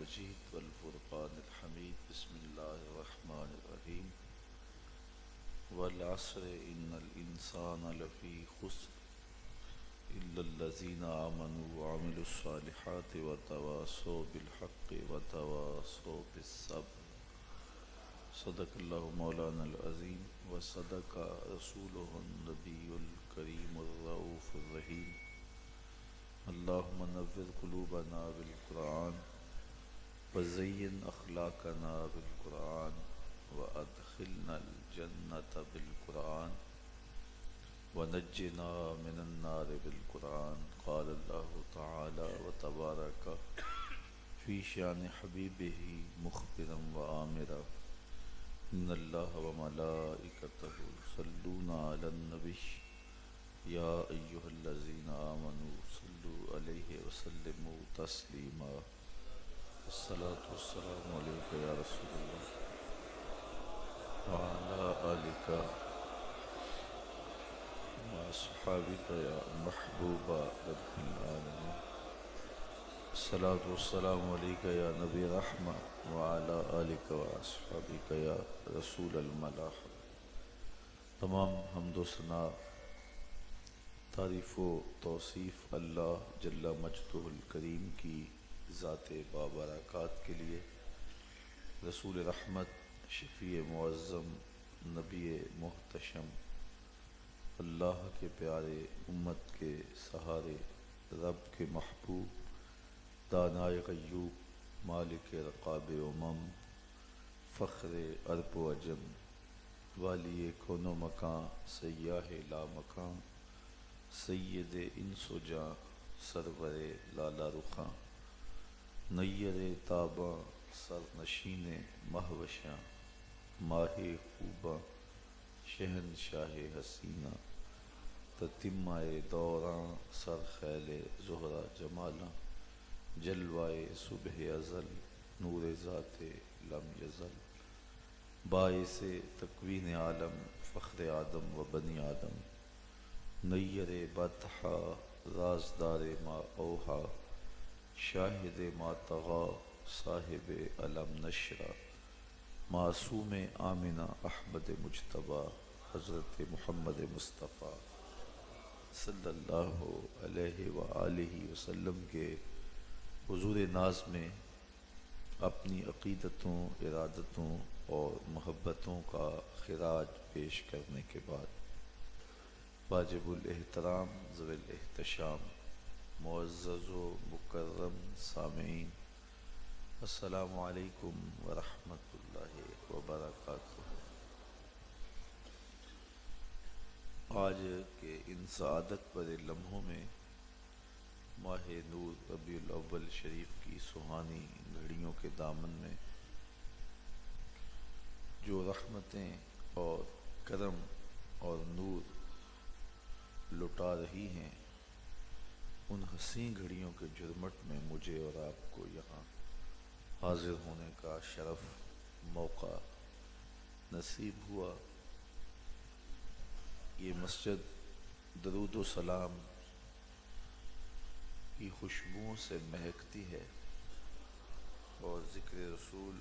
المجيد والفرقان الحميد بسم الله الرحمن الرحيم والعصر إن الإنسان لفي خسر إلا الذين آمنوا وعملوا الصالحات وتواصوا بالحق وتواصوا بالصبر صدق الله مولانا العظيم وصدق رسوله النبي الكريم الرؤوف الرحيم اللهم نور قلوبنا بالقرآن وزين أخلاقنا بالقرآن وأدخلنا الجنة بالقرآن ونجنا من النار بالقرآن. قال الله تعالى وتبارك في شأن حبيبه مخبرا وآمرا إن الله وملائكته يصلون على النبي يا أيها الذين آمنوا صلوا عليه وسلموا تسليما. الصلاة والسلام عليك يا رسول الله وعلى آلك وأصحابك يا محبوب رب العالمين. الصلاة والسلام عليك يا نبي رحمة وعلى آلك وأصحابك يا رسول الملاحم. تمام حمد و ثنا تعریف و توصیف اللہ جل مجدہ الکریم کی ذات بابرکات کے لیے، رسول رحمت، شفیع معظم، نبی محتشم، اللہ کے پیارے، امت کے سہارے، رب کے محبوب، دانائے غیوب، مالک رقاب امم، فخر عرب و عجم، والی کون و مکان، سیاہ لا مکان، سید انس و جاں، سرور لالا رخاں، نیر تاباں، سرنشین مہوشاں، ماہ خوباں، شہنشاہ حسینہ، تتمہ دوراں، سر خیل زہرہ جمالاں، جلوائے صبح ازل، نور ذات لم یزل، باعث تکوین عالم، فخر آدم و بنی آدم، نیر بطحا، رازدار ما اوحا، شاہد ما طغا، صاحب علم نشرہ، معصوم آمنہ احمد مجتبیٰ، حضرت محمد مصطفیٰ صلی اللہ علیہ وآلہ وسلم کے حضور ناز میں اپنی عقیدتوں، ارادتوں اور محبتوں کا خراج پیش کرنے کے بعد، واجب الاحترام، ذوی الاحتشام، معزز و مکرم سامعین، السلام علیکم ورحمۃ اللہ وبرکاتہ۔ آج کے ان سعادت بھرے لمحوں میں ماہ نور ربیع الاول شریف کی سہانی گھڑیوں کے دامن میں جو رحمتیں اور کرم اور نور لٹا رہی ہیں، ان حسین گھڑیوں کے جھرمٹ میں مجھے اور آپ کو یہاں حاضر ہونے کا شرف، موقع نصیب ہوا۔ یہ مسجد درود و سلام کی خوشبوؤں سے مہکتی ہے اور ذکر رسول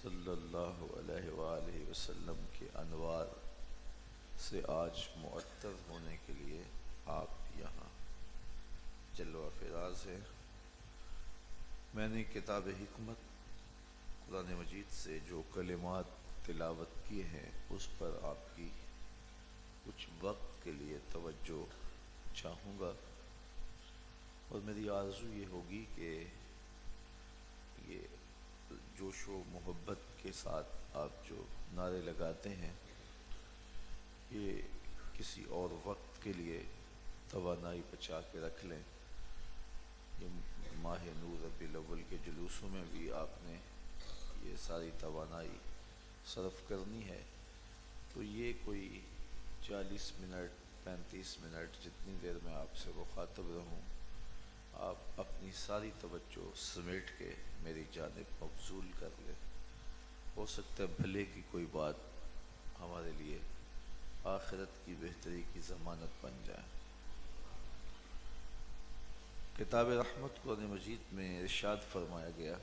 صلی اللہ علیہ وآلہ وسلم کے انوار سے آج معطر ہونے کے لیے آپ یہاں جلوہ فراز ہیں۔ میں نے کتاب حکمت قرآن مجید سے جو کلمات تلاوت کیے ہیں اس پر آپ کی کچھ وقت کے لیے توجہ چاہوں گا، اور میری آرزو یہ ہوگی کہ یہ جوش و محبت کے ساتھ آپ جو نعرے لگاتے ہیں یہ کسی اور وقت کے لیے توانائی بچا کے رکھ لیں۔ یہ ماہ نور ربیع الاول کے جلوسوں میں بھی آپ نے یہ ساری توانائی صرف کرنی ہے، تو یہ کوئی 40 منٹ 35 منٹ جتنی دیر میں آپ سے مخاطب رہوں، آپ اپنی ساری توجہ سمیٹ کے میری جانب مبذول کر لیں۔ ہو سکتا ہے بھلے کی کوئی بات ہمارے لیے آخرت کی بہتری کی ضمانت بن جائے۔ کتاب رحمت قرآن مجید میں ارشاد فرمایا گیا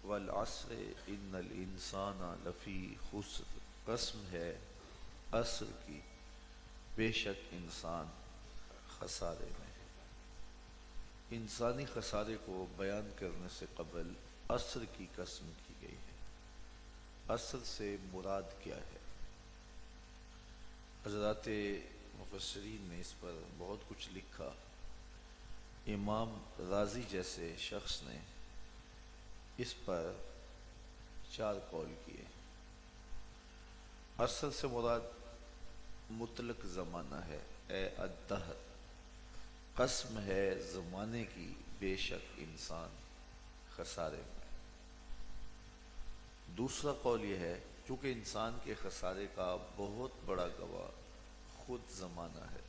والعصر ان الانسان لفی خسر، قسم ہے عصر کی، بے شک انسان خسارے میں۔ انسانی خسارے کو بیان کرنے سے قبل عصر کی قسم کی گئی ہے۔ عصر سے مراد کیا ہے؟ حضرات مفسرین نے اس پر بہت کچھ لکھا۔ امام رازی جیسے شخص نے اس پر 4 قول کیے۔ عصر سے مراد مطلق زمانہ ہے، اے الدہر، قسم ہے زمانے کی، بے شک انسان خسارے میں۔ دوسرا قول یہ ہے چونکہ انسان کے خسارے کا بہت بڑا گواہ خود زمانہ ہے،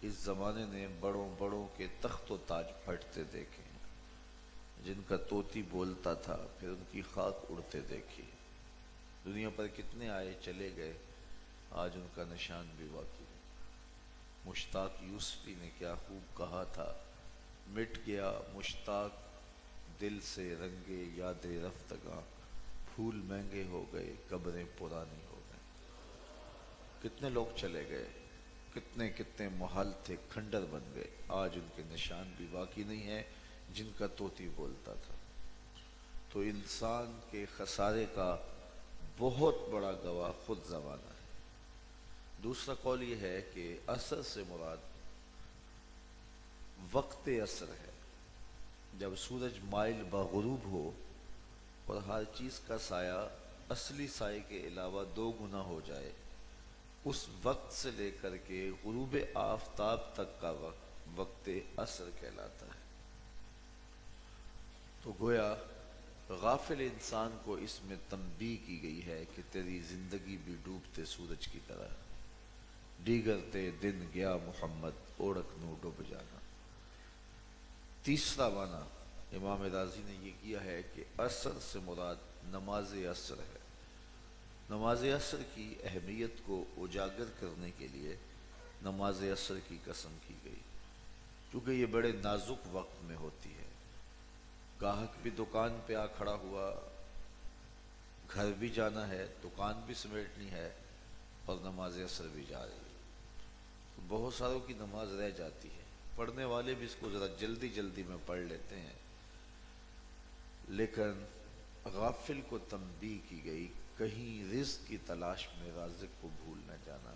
اس زمانے نے بڑوں بڑوں کے تخت و تاج پھٹتے دیکھے ہیں، جن کا طوطی بولتا تھا پھر ان کی خاک اڑتے دیکھی۔ دنیا پر کتنے آئے چلے گئے، آج ان کا نشان بھی باقی ہے۔ مشتاق یوسفی نے کیا خوب کہا تھا، مٹ گیا مشتاق دل سے رنگے یاد رفتگاں، پھول مہنگے ہو گئے قبریں پرانی ہو گئیں۔ کتنے لوگ چلے گئے، کتنے محل تھے کھنڈر بن گئے، آج ان کے نشان بھی باقی نہیں ہے جن کا طوطی بولتا تھا۔ تو انسان کے خسارے کا بہت بڑا گواہ خود زمانہ ہے۔ دوسرا قول یہ ہے کہ عصر سے مراد وقت عصر ہے، جب سورج مائل بغروب ہو اور ہر چیز کا سایہ اصلی سائے کے علاوہ 2 گنا ہو جائے، اس وقت سے لے کر کے غروب آفتاب تک کا وقت عصر کہلاتا ہے۔ تو گویا غافل انسان کو اس میں تنبیہ کی گئی ہے کہ تیری زندگی بھی ڈوبتے سورج کی طرح، دیگرتے دن گیا محمد، اوڑک نو ڈوب جانا۔ تیسرا معنی امام رازی نے یہ کیا ہے کہ عصر سے مراد نماز عصر ہے۔ نماز عصر کی اہمیت کو اجاگر کرنے کے لیے نماز عصر کی قسم کی گئی، کیونکہ یہ بڑے نازک وقت میں ہوتی ہے۔ گاہک بھی دکان پہ آ کھڑا ہوا، گھر بھی جانا ہے، دکان بھی سمیٹنی ہے اور نماز عصر بھی جا رہی ہے، تو بہت ساروں کی نماز رہ جاتی ہے۔ پڑھنے والے بھی اس کو ذرا جلدی جلدی میں پڑھ لیتے ہیں، لیکن غافل کو تنبیہ کی گئی کہیں رزق کی تلاش میں رازق کو بھول نہ جانا،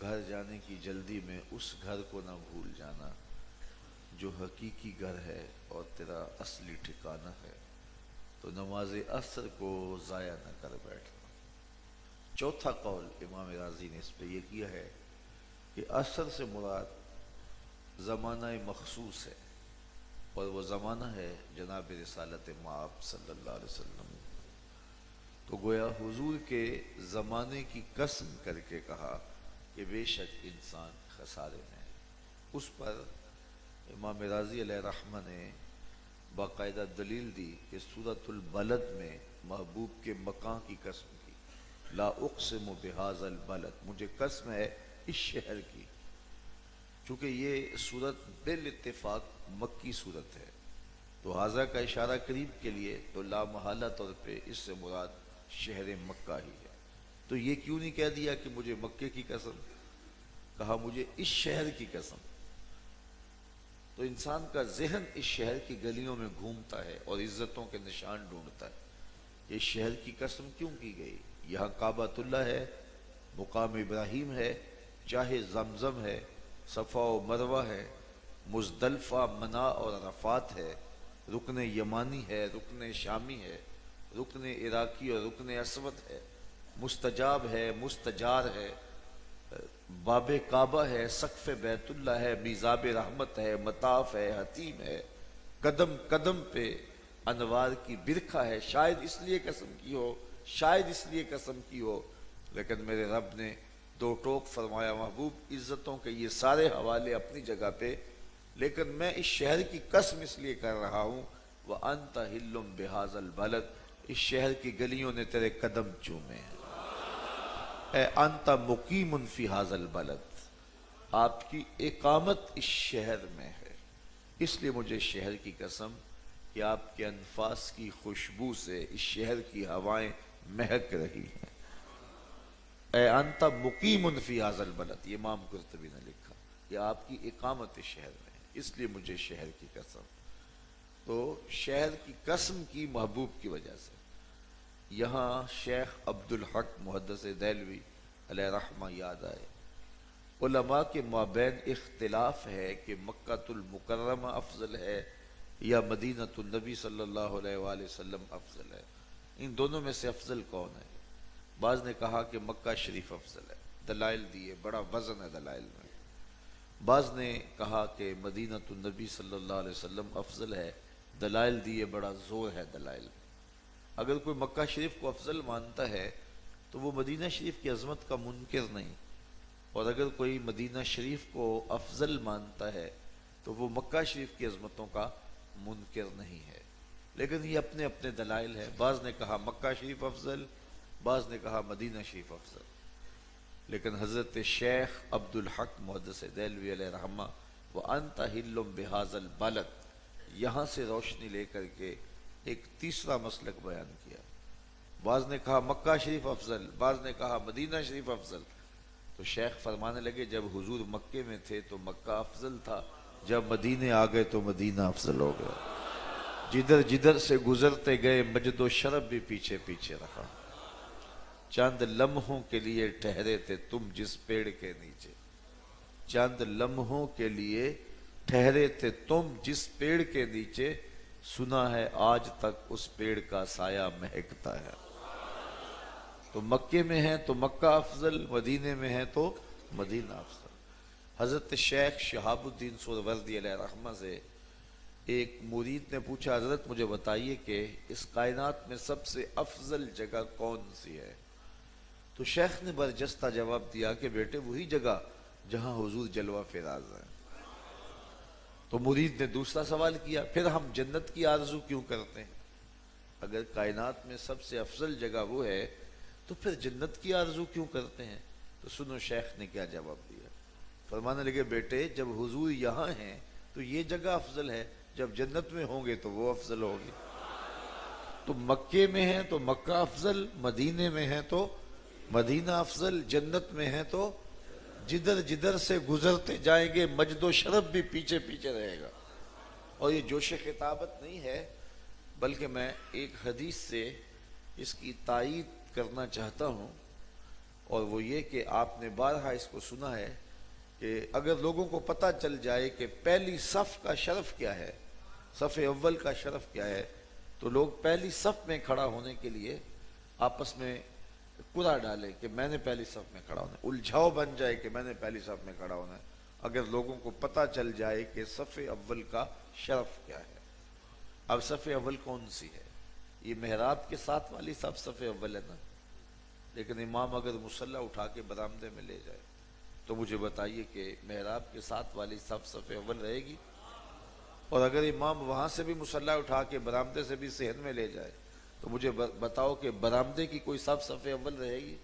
گھر جانے کی جلدی میں اس گھر کو نہ بھول جانا جو حقیقی گھر ہے اور تیرا اصلی ٹھکانہ ہے۔ تو نماز عصر کو ضائع نہ کر بیٹھنا۔ چوتھا قول امام رازی نے اس پہ یہ کیا ہے کہ عصر سے مراد زمانہ مخصوص ہے، اور وہ زمانہ ہے جناب رسالت مآب صلی اللہ علیہ وسلم۔ تو گویا حضور کے زمانے کی قسم کر کے کہا کہ بے شک انسان خسارے میں ہے۔ اس پر امام رازی علیہ رحمہ نے باقاعدہ دلیل دی کہ سورۃ البلد میں محبوب کے مکان کی قسم کی، لا اقسم بہذا البلد، مجھے قسم ہے اس شہر کی، چونکہ یہ سورت بالاتفاق مکی سورت ہے، تو حاضہ کا اشارہ قریب کے لیے، تو لا محالہ طور پہ اس سے مراد شہر مکہ ہی ہے۔ تو یہ کیوں نہیں کہہ دیا کہ مجھے مکے کی قسم، کہا مجھے اس شہر کی قسم۔ تو انسان کا ذہن اس شہر کی گلیوں میں گھومتا ہے اور عزتوں کے نشان ڈھونڈتا ہے۔ یہ شہر کی قسم کیوں کی گئی؟ یہاں کعبۃ اللہ ہے، مقام ابراہیم ہے، چاہے زمزم ہے، صفا و مروہ ہے، مزدلفہ، منا اور عرفات ہے، رکن یمانی ہے، رکن شامی ہے، رکن عراقی اور رکن اسود ہے، مستجاب ہے، مستجار ہے، باب کعبہ ہے، سقف بیت اللہ ہے، میزاب رحمت ہے، مطاف ہے، حتیم ہے، قدم قدم پہ انوار کی برکھا ہے۔ شاید اس لیے قسم کی ہو، شاید اس لیے قسم کی ہو، لیکن میرے رب نے 2 ٹوک فرمایا، محبوب عزتوں کے یہ سارے حوالے اپنی جگہ پہ، لیکن میں اس شہر کی قسم اس لیے کر رہا ہوں، وَأَنْتَ حِلٌّ بِهَذَا الْبَلَدِ، اس شہر کی گلیوں نے تیرے قدم چومے ہیں، اے انت مقیم فی ھذا البلد، آپ کی اقامت اس شہر میں ہے، اس لیے مجھے شہر کی قسم کہ آپ کے انفاس کی خوشبو سے اس شہر کی ہوائیں مہک رہی ہیں۔ اے انت مقیم فی ھذا البلد، یہ امام قرطبی نے لکھا، یہ آپ کی اقامت اس شہر میں ہے، اس لیے مجھے شہر کی قسم۔ تو شہر کی قسم کی محبوب کی وجہ سے۔ یہاں شیخ عبدالحق محدث دہلوی علیہ رحمہ یاد آئے۔ علماء کے مابین اختلاف ہے کہ مکہ المکرمہ افضل ہے یا مدینہ النبی صلی اللہ علیہ وآلہ وسلم افضل ہے۔ ان دونوں میں سے افضل کون ہے؟ بعض نے کہا کہ مکہ شریف افضل ہے، دلائل دیے، بڑا وزن ہے دلائل میں۔ بعض نے کہا کہ مدینہ النبی صلی اللہ علیہ وسلم افضل ہے، دلائل دیے، بڑا زور ہے دلائل میں۔ اگر کوئی مکہ شریف کو افضل مانتا ہے تو وہ مدینہ شریف کی عظمت کا منکر نہیں، اور اگر کوئی مدینہ شریف کو افضل مانتا ہے تو وہ مکہ شریف کی عظمتوں کا منکر نہیں ہے۔ لیکن یہ اپنے اپنے دلائل ہے، بعض نے کہا مکہ شریف افضل، بعض نے کہا مدینہ شریف افضل۔ لیکن حضرت شیخ عبدالحق محدث دہلوی علیہ رحمہ وَأَنْتَ حِلٌّ بِهَذَا الْبَلَدِ، یہاں سے روشنی لے کر کے ایک تیسرا مسلک بیان کیا۔ بعض نے کہا مکہ شریف افضل، بعض نے کہا مدینہ شریف افضل۔ تو شیخ فرمانے لگے جب حضور مکے میں تھے تو مکہ افضل تھا، جب مدینے آ گئے تو مدینہ افضل ہو گیا۔ جدھر جدھر سے گزرتے گئے مجد و شرف بھی پیچھے پیچھے رہا۔ چند لمحوں کے لیے ٹھہرے تھے تم جس پیڑ کے نیچے، چند لمحوں کے لیے ٹھہرے تھے تم جس پیڑ کے نیچے، سنا ہے آج تک اس پیڑ کا سایہ مہکتا ہے۔ تو مکے میں ہیں تو مکہ افضل، مدینے میں ہیں تو مدینہ افضل۔ حضرت شیخ شہاب الدین سہروردی علیہ رحمہ سے ایک مرید نے پوچھا حضرت مجھے بتائیے کہ اس کائنات میں سب سے افضل جگہ کون سی ہے؟ تو شیخ نے برجستہ جواب دیا کہ بیٹے وہی جگہ جہاں حضور جلوہ فراز ہیں۔ تو مرید نے دوسرا سوال کیا پھر ہم جنت کی آرزو کیوں کرتے ہیں؟ اگر کائنات میں سب سے افضل جگہ وہ ہے تو پھر جنت کی آرزو کیوں کرتے ہیں؟ تو سنو شیخ نے کیا جواب دیا۔ فرمانے لگے بیٹے جب حضور یہاں ہیں تو یہ جگہ افضل ہے، جب جنت میں ہوں گے تو وہ افضل ہوگی۔ تو مکے میں ہیں تو مکہ افضل، مدینے میں ہیں تو مدینہ افضل، جنت میں ہیں تو جدھر جدھر سے گزرتے جائیں گے مجد و شرف بھی پیچھے پیچھے رہے گا۔ اور یہ جوش خطابت نہیں ہے، بلکہ میں ایک حدیث سے اس کی تائید کرنا چاہتا ہوں، اور وہ یہ کہ آپ نے بارہا اس کو سنا ہے کہ اگر لوگوں کو پتہ چل جائے کہ پہلی صف کا شرف کیا ہے، صف اول کا شرف کیا ہے، تو لوگ پہلی صف میں کھڑا ہونے کے لیے آپس میں قرعہ ڈالیں کہ میں نے پہلی صف میں کھڑا ہونا ہے، الجھاؤ بن جائے کہ میں نے پہلی صف میں کھڑا ہونا ہے، اگر لوگوں کو پتہ چل جائے کہ صف اول کا شرف کیا ہے۔ اب صف اول کون سی ہے؟ یہ محراب کے ساتھ والی صف اول ہے نا، لیکن امام اگر مصلی اٹھا کے برآمدے میں لے جائے تو مجھے بتائیے کہ محراب کے ساتھ والی صف اول رہے گی؟ اور اگر امام وہاں سے بھی مصلی اٹھا کے برآمدے سے بھی صحن میں لے جائے تو مجھے بتاؤ کہ برآمدے کی کوئی صف اول رہے گی؟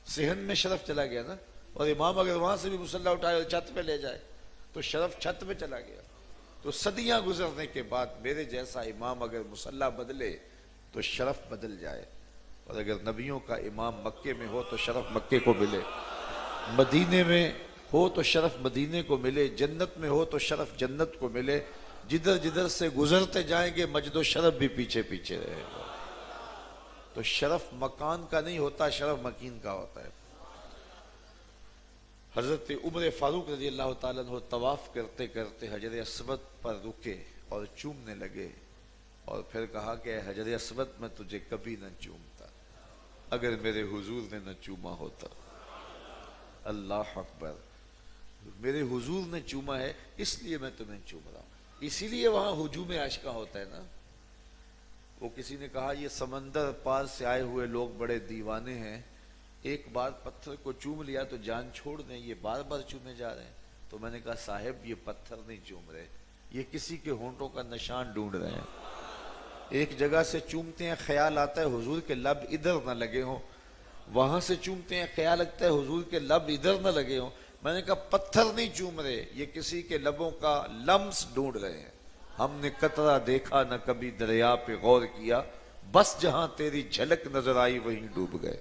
صحن میں شرف چلا گیا نا، اور امام اگر وہاں سے بھی مصلی اٹھائے اور چھت پہ لے جائے تو شرف چھت میں چلا گیا۔ تو صدیاں گزرنے کے بعد میرے جیسا امام اگر مصلی بدلے تو شرف بدل جائے، اور اگر نبیوں کا امام مکے میں ہو تو شرف مکے کو ملے، مدینے میں ہو تو شرف مدینے کو ملے، جنت میں ہو تو شرف جنت کو ملے، جدھر جدھر سے گزرتے جائیں گے مجد و شرف بھی پیچھے پیچھے رہے گا۔ تو شرف مکان کا نہیں ہوتا، شرف مکین کا ہوتا ہے۔ حضرت عمر فاروق رضی اللہ تعالیٰ عنہ طواف کرتے کرتے حجر اسود پر رکے اور چومنے لگے، اور پھر کہا کہ حجر اسود میں تجھے کبھی نہ چومتا اگر میرے حضور نے نہ چوما ہوتا۔ اللہ اکبر، میرے حضور نے چوما ہے اس لیے میں تمہیں چوم رہا ہوں۔ اسی لیے وہاں ہجوم عاشقہ ہوتا ہے نا۔ وہ کسی نے کہا یہ سمندر پار سے آئے ہوئے لوگ بڑے دیوانے ہیں، ایک بار پتھر کو چوم لیا تو جان چھوڑ دیں، یہ بار بار چومے جا رہے ہیں۔ تو میں نے کہا صاحب یہ پتھر نہیں چوم رہے، یہ کسی کے ہونٹوں کا نشان ڈھونڈ رہے ہیں۔ ایک جگہ سے چومتے ہیں خیال آتا ہے حضور کے لب ادھر نہ لگے ہوں، وہاں سے چومتے ہیں خیال لگتا ہے حضور کے لب ادھر نہ لگے ہوں، میں نے کہا پتھر نہیں چوم رہے، یہ کسی کے لبوں کا لمس ڈھونڈ رہے ہیں۔ ہم نے قطرہ دیکھا نہ کبھی دریا پہ غور کیا، بس جہاں تیری جھلک نظر آئی وہیں ڈوب گئے۔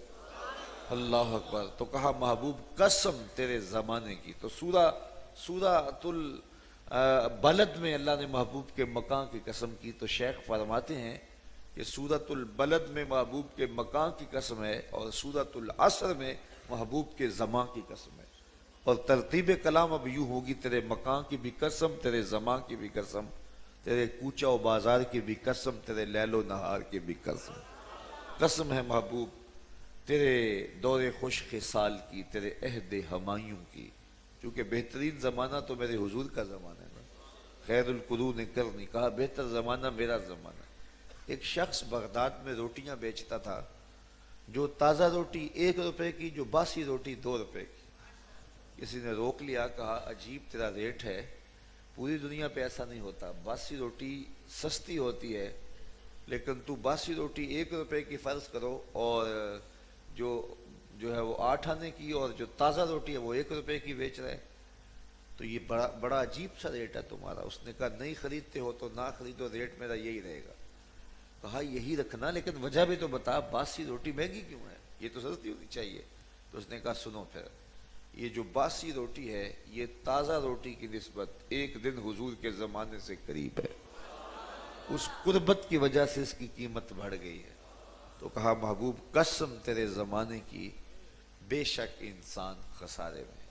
اللہ اکبر۔ تو کہا محبوب قسم تیرے زمانے کی۔ تو سورۃ البلد میں اللہ نے محبوب کے مکان کی قسم کی، تو شیخ فرماتے ہیں کہ سورۃ البلد میں محبوب کے مکان کی قسم ہے، اور سورۃ العصر میں محبوب کے زمان کی قسم ہے، اور ترتیب کلام اب یوں ہوگی، تیرے مکان کی بھی قسم، تیرے زمان کی بھی قسم، تیرے کوچہ و بازار کی بھی قسم، تیرے لیل و نہار کی بھی قسم۔ قسم ہے محبوب تیرے دور خوش خصال کی، تیرے عہد ہمایوں کی، کیونکہ بہترین زمانہ تو میرے حضور کا زمانہ ہے نا۔ خیر القرون کرنی، کہا بہتر زمانہ میرا زمانہ۔ ایک شخص بغداد میں روٹیاں بیچتا تھا، جو تازہ روٹی 1 روپے کی، جو باسی روٹی 2 روپے کی۔ کسی نے روک لیا، کہا عجیب تیرا ریٹ ہے، پوری دنیا پہ ایسا نہیں ہوتا، باسی روٹی سستی ہوتی ہے، لیکن تو باسی روٹی 1 روپے کی فرض کرو، اور جو ہے وہ 8 آنے کی، اور جو تازہ روٹی ہے وہ 1 روپے کی بیچ رہے، تو یہ بڑا عجیب سا ریٹ ہے تمہارا۔ اس نے کہا نہیں خریدتے ہو تو نہ خریدو، ریٹ میرا یہی رہے گا۔ کہا یہی رکھنا، لیکن وجہ بھی تو بتا، باسی روٹی مہنگی کیوں ہے، یہ تو سستی ہونی چاہیے۔ تو اس نے کہا سنو پھر، یہ جو باسی روٹی ہے یہ تازہ روٹی کی نسبت 1 دن حضور کے زمانے سے قریب ہے، اس قربت کی وجہ سے اس کی قیمت بڑھ گئی ہے۔ تو کہا محبوب قسم تیرے زمانے کی، بے شک انسان خسارے میں۔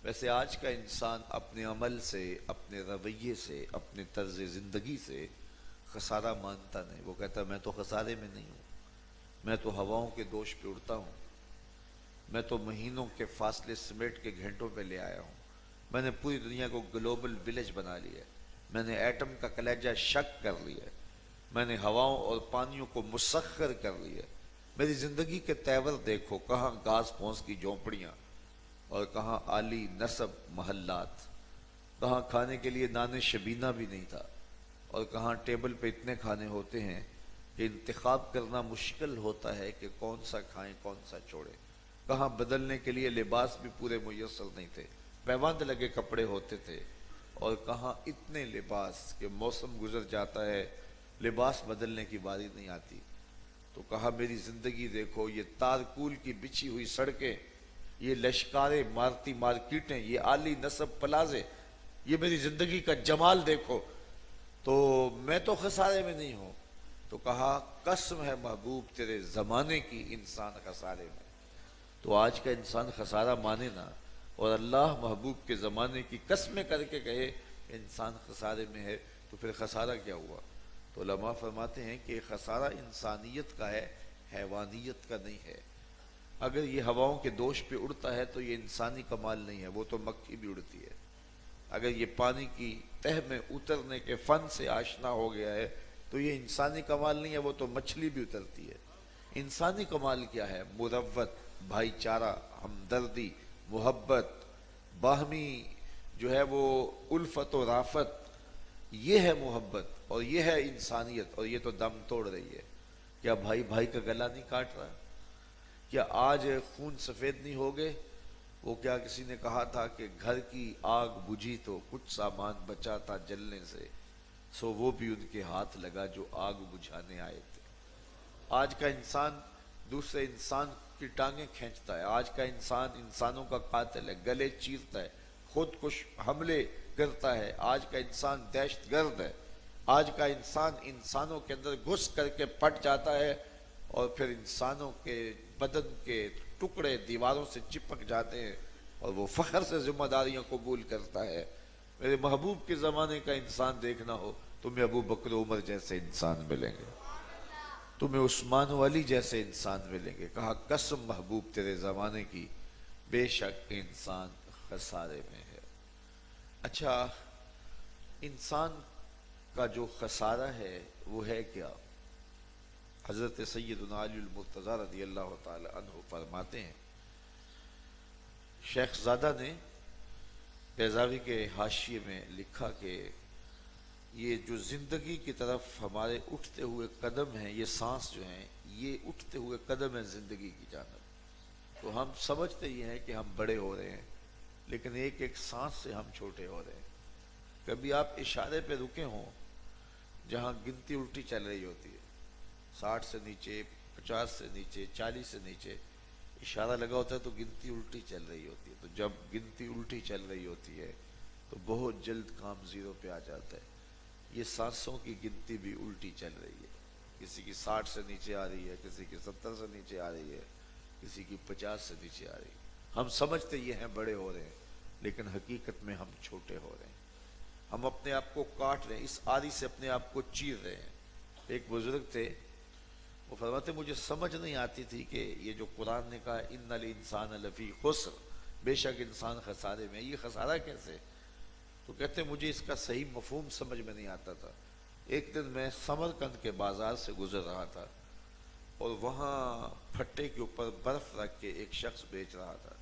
ویسے آج کا انسان اپنے عمل سے، اپنے رویے سے، اپنے طرز زندگی سے خسارہ مانتا نہیں۔ وہ کہتا میں تو خسارے میں نہیں ہوں، میں تو ہواؤں کے دوش پہ اڑتا ہوں، میں تو مہینوں کے فاصلے سمیٹ کے گھنٹوں پہ لے آیا ہوں، میں نے پوری دنیا کو گلوبل ولیج بنا لیا ہے، میں نے ایٹم کا کلیجہ شک کر لیا ہے، میں نے ہواؤں اور پانیوں کو مسخر کر لیا ہے۔ میری زندگی کے تیور دیکھو، کہاں گھاس پھونس کی جھونپڑیاں، اور کہاں عالی نصب محلات، کہاں کھانے کے لیے نان شبینہ بھی نہیں تھا، اور کہاں ٹیبل پہ اتنے کھانے ہوتے ہیں کہ انتخاب کرنا مشکل ہوتا ہے کہ کون سا کھائیں کون سا چھوڑیں، کہاں بدلنے کے لیے لباس بھی پورے میسر نہیں تھے، پیوند لگے کپڑے ہوتے تھے، اور کہاں اتنے لباس کہ موسم گزر جاتا ہے لباس بدلنے کی باری نہیں آتی۔ تو کہا میری زندگی دیکھو، یہ تارکول کی بچھی ہوئی سڑکیں، یہ لشکارے مارتی مارکیٹیں، یہ عالی نصب پلازے، یہ میری زندگی کا جمال دیکھو، تو میں تو خسارے میں نہیں ہوں۔ تو کہا قسم ہے محبوب تیرے زمانے کی، انسان خسارے میں۔ تو آج کا انسان خسارہ مانے نا، اور اللہ محبوب کے زمانے کی قسمیں کر کے کہے کہ انسان خسارے میں ہے، تو پھر خسارہ کیا ہوا؟ تو علماء فرماتے ہیں کہ خسارہ انسانیت کا ہے، حیوانیت کا نہیں ہے۔ اگر یہ ہواؤں کے دوش پہ اڑتا ہے تو یہ انسانی کمال نہیں ہے، وہ تو مکھی بھی اڑتی ہے۔ اگر یہ پانی کی تہ میں اترنے کے فن سے آشنا ہو گیا ہے تو یہ انسانی کمال نہیں ہے، وہ تو مچھلی بھی اترتی ہے۔ انسانی کمال کیا ہے؟ مروت، بھائی چارہ، ہمدردی، محبت، باہمی جو ہے وہ الفت و رافت، یہ ہے محبت، اور یہ ہے انسانیت، اور یہ تو دم توڑ رہی ہے۔ کیا بھائی بھائی کا گلا نہیں کاٹ رہا؟ کیا آج خون سفید نہیں ہو گئے؟ وہ کیا کسی نے کہا تھا کہ گھر کی آگ بجھی تو کچھ سامان بچا تھا جلنے سے، سو وہ بھی ان کے ہاتھ لگا جو آگ بجھانے آئے تھے۔ آج کا انسان دوسرے انسان کی ٹانگیں کھینچتا ہے، آج کا انسان انسانوں کا قاتل ہے، گلے چیرتا ہے، خود کش حملے کرتا ہے، آج کا انسان دہشت گرد ہے، آج کا انسان انسانوں کے اندر گھس کر کے پٹ جاتا ہے، اور پھر انسانوں کے بدن کے ٹکڑے دیواروں سے چپک جاتے ہیں، اور وہ فخر سے ذمہ داریاں قبول کرتا ہے۔ میرے محبوب کے زمانے کا انسان دیکھنا ہو، تمہیں ابو بکر عمر جیسے انسان ملیں گے، تمہیں عثمان و علی جیسے انسان ملیں گے۔ کہا قسم محبوب تیرے زمانے کی، بے شک انسان خسارے میں ہے۔ اچھا، انسان کا جو خسارہ ہے وہ ہے کیا؟ حضرت سیدنا علی المرتضیٰ رضی اللہ تعالی عنہ فرماتے ہیں، شیخ زادہ نے بیضاوی کے حاشیے میں لکھا کہ یہ جو زندگی کی طرف ہمارے اٹھتے ہوئے قدم ہیں، یہ سانس جو ہیں، یہ اٹھتے ہوئے قدم ہیں زندگی کی جانب۔ تو ہم سمجھتے ہی ہیں کہ ہم بڑے ہو رہے ہیں، لیکن ایک ایک سانس سے ہم چھوٹے ہو رہے ہیں۔ کبھی آپ اشارے پہ رکے ہوں جہاں گنتی الٹی چل رہی ہوتی ہے، 60 سے نیچے، 50 سے نیچے، 40 سے نیچے اشارہ لگا ہوتا ہے تو گنتی الٹی چل رہی ہوتی ہے۔ تو جب گنتی الٹی چل رہی ہوتی ہے تو بہت جلد کام زیرو پہ آ جاتا ہے۔ یہ سانسوں کی گنتی بھی الٹی چل رہی ہے، کسی کی 60 سے نیچے آ رہی ہے، کسی کی 70 سے نیچے آ رہی ہے، کسی کی 50 سے نیچے آ رہی ہے۔ ہم سمجھتے یہ ہیں بڑے ہو رہے ہیں، لیکن حقیقت میں ہم چھوٹے ہو رہے ہیں۔ ہم اپنے آپ کو کاٹ رہے ہیں، اس آری سے اپنے آپ کو چیر رہے ہیں۔ ایک بزرگ تھے، وہ فرماتے مجھے سمجھ نہیں آتی تھی کہ یہ جو قرآن نے کہا ان الانسان لفی خسر، بے شک انسان خسارے میں، یہ خسارہ کیسے؟ تو کہتے مجھے اس کا صحیح مفہوم سمجھ میں نہیں آتا تھا۔ ایک دن میں سمرقند کے بازار سے گزر رہا تھا اور وہاں پھٹے کے اوپر برف رکھ کے ایک شخص بیچ رہا تھا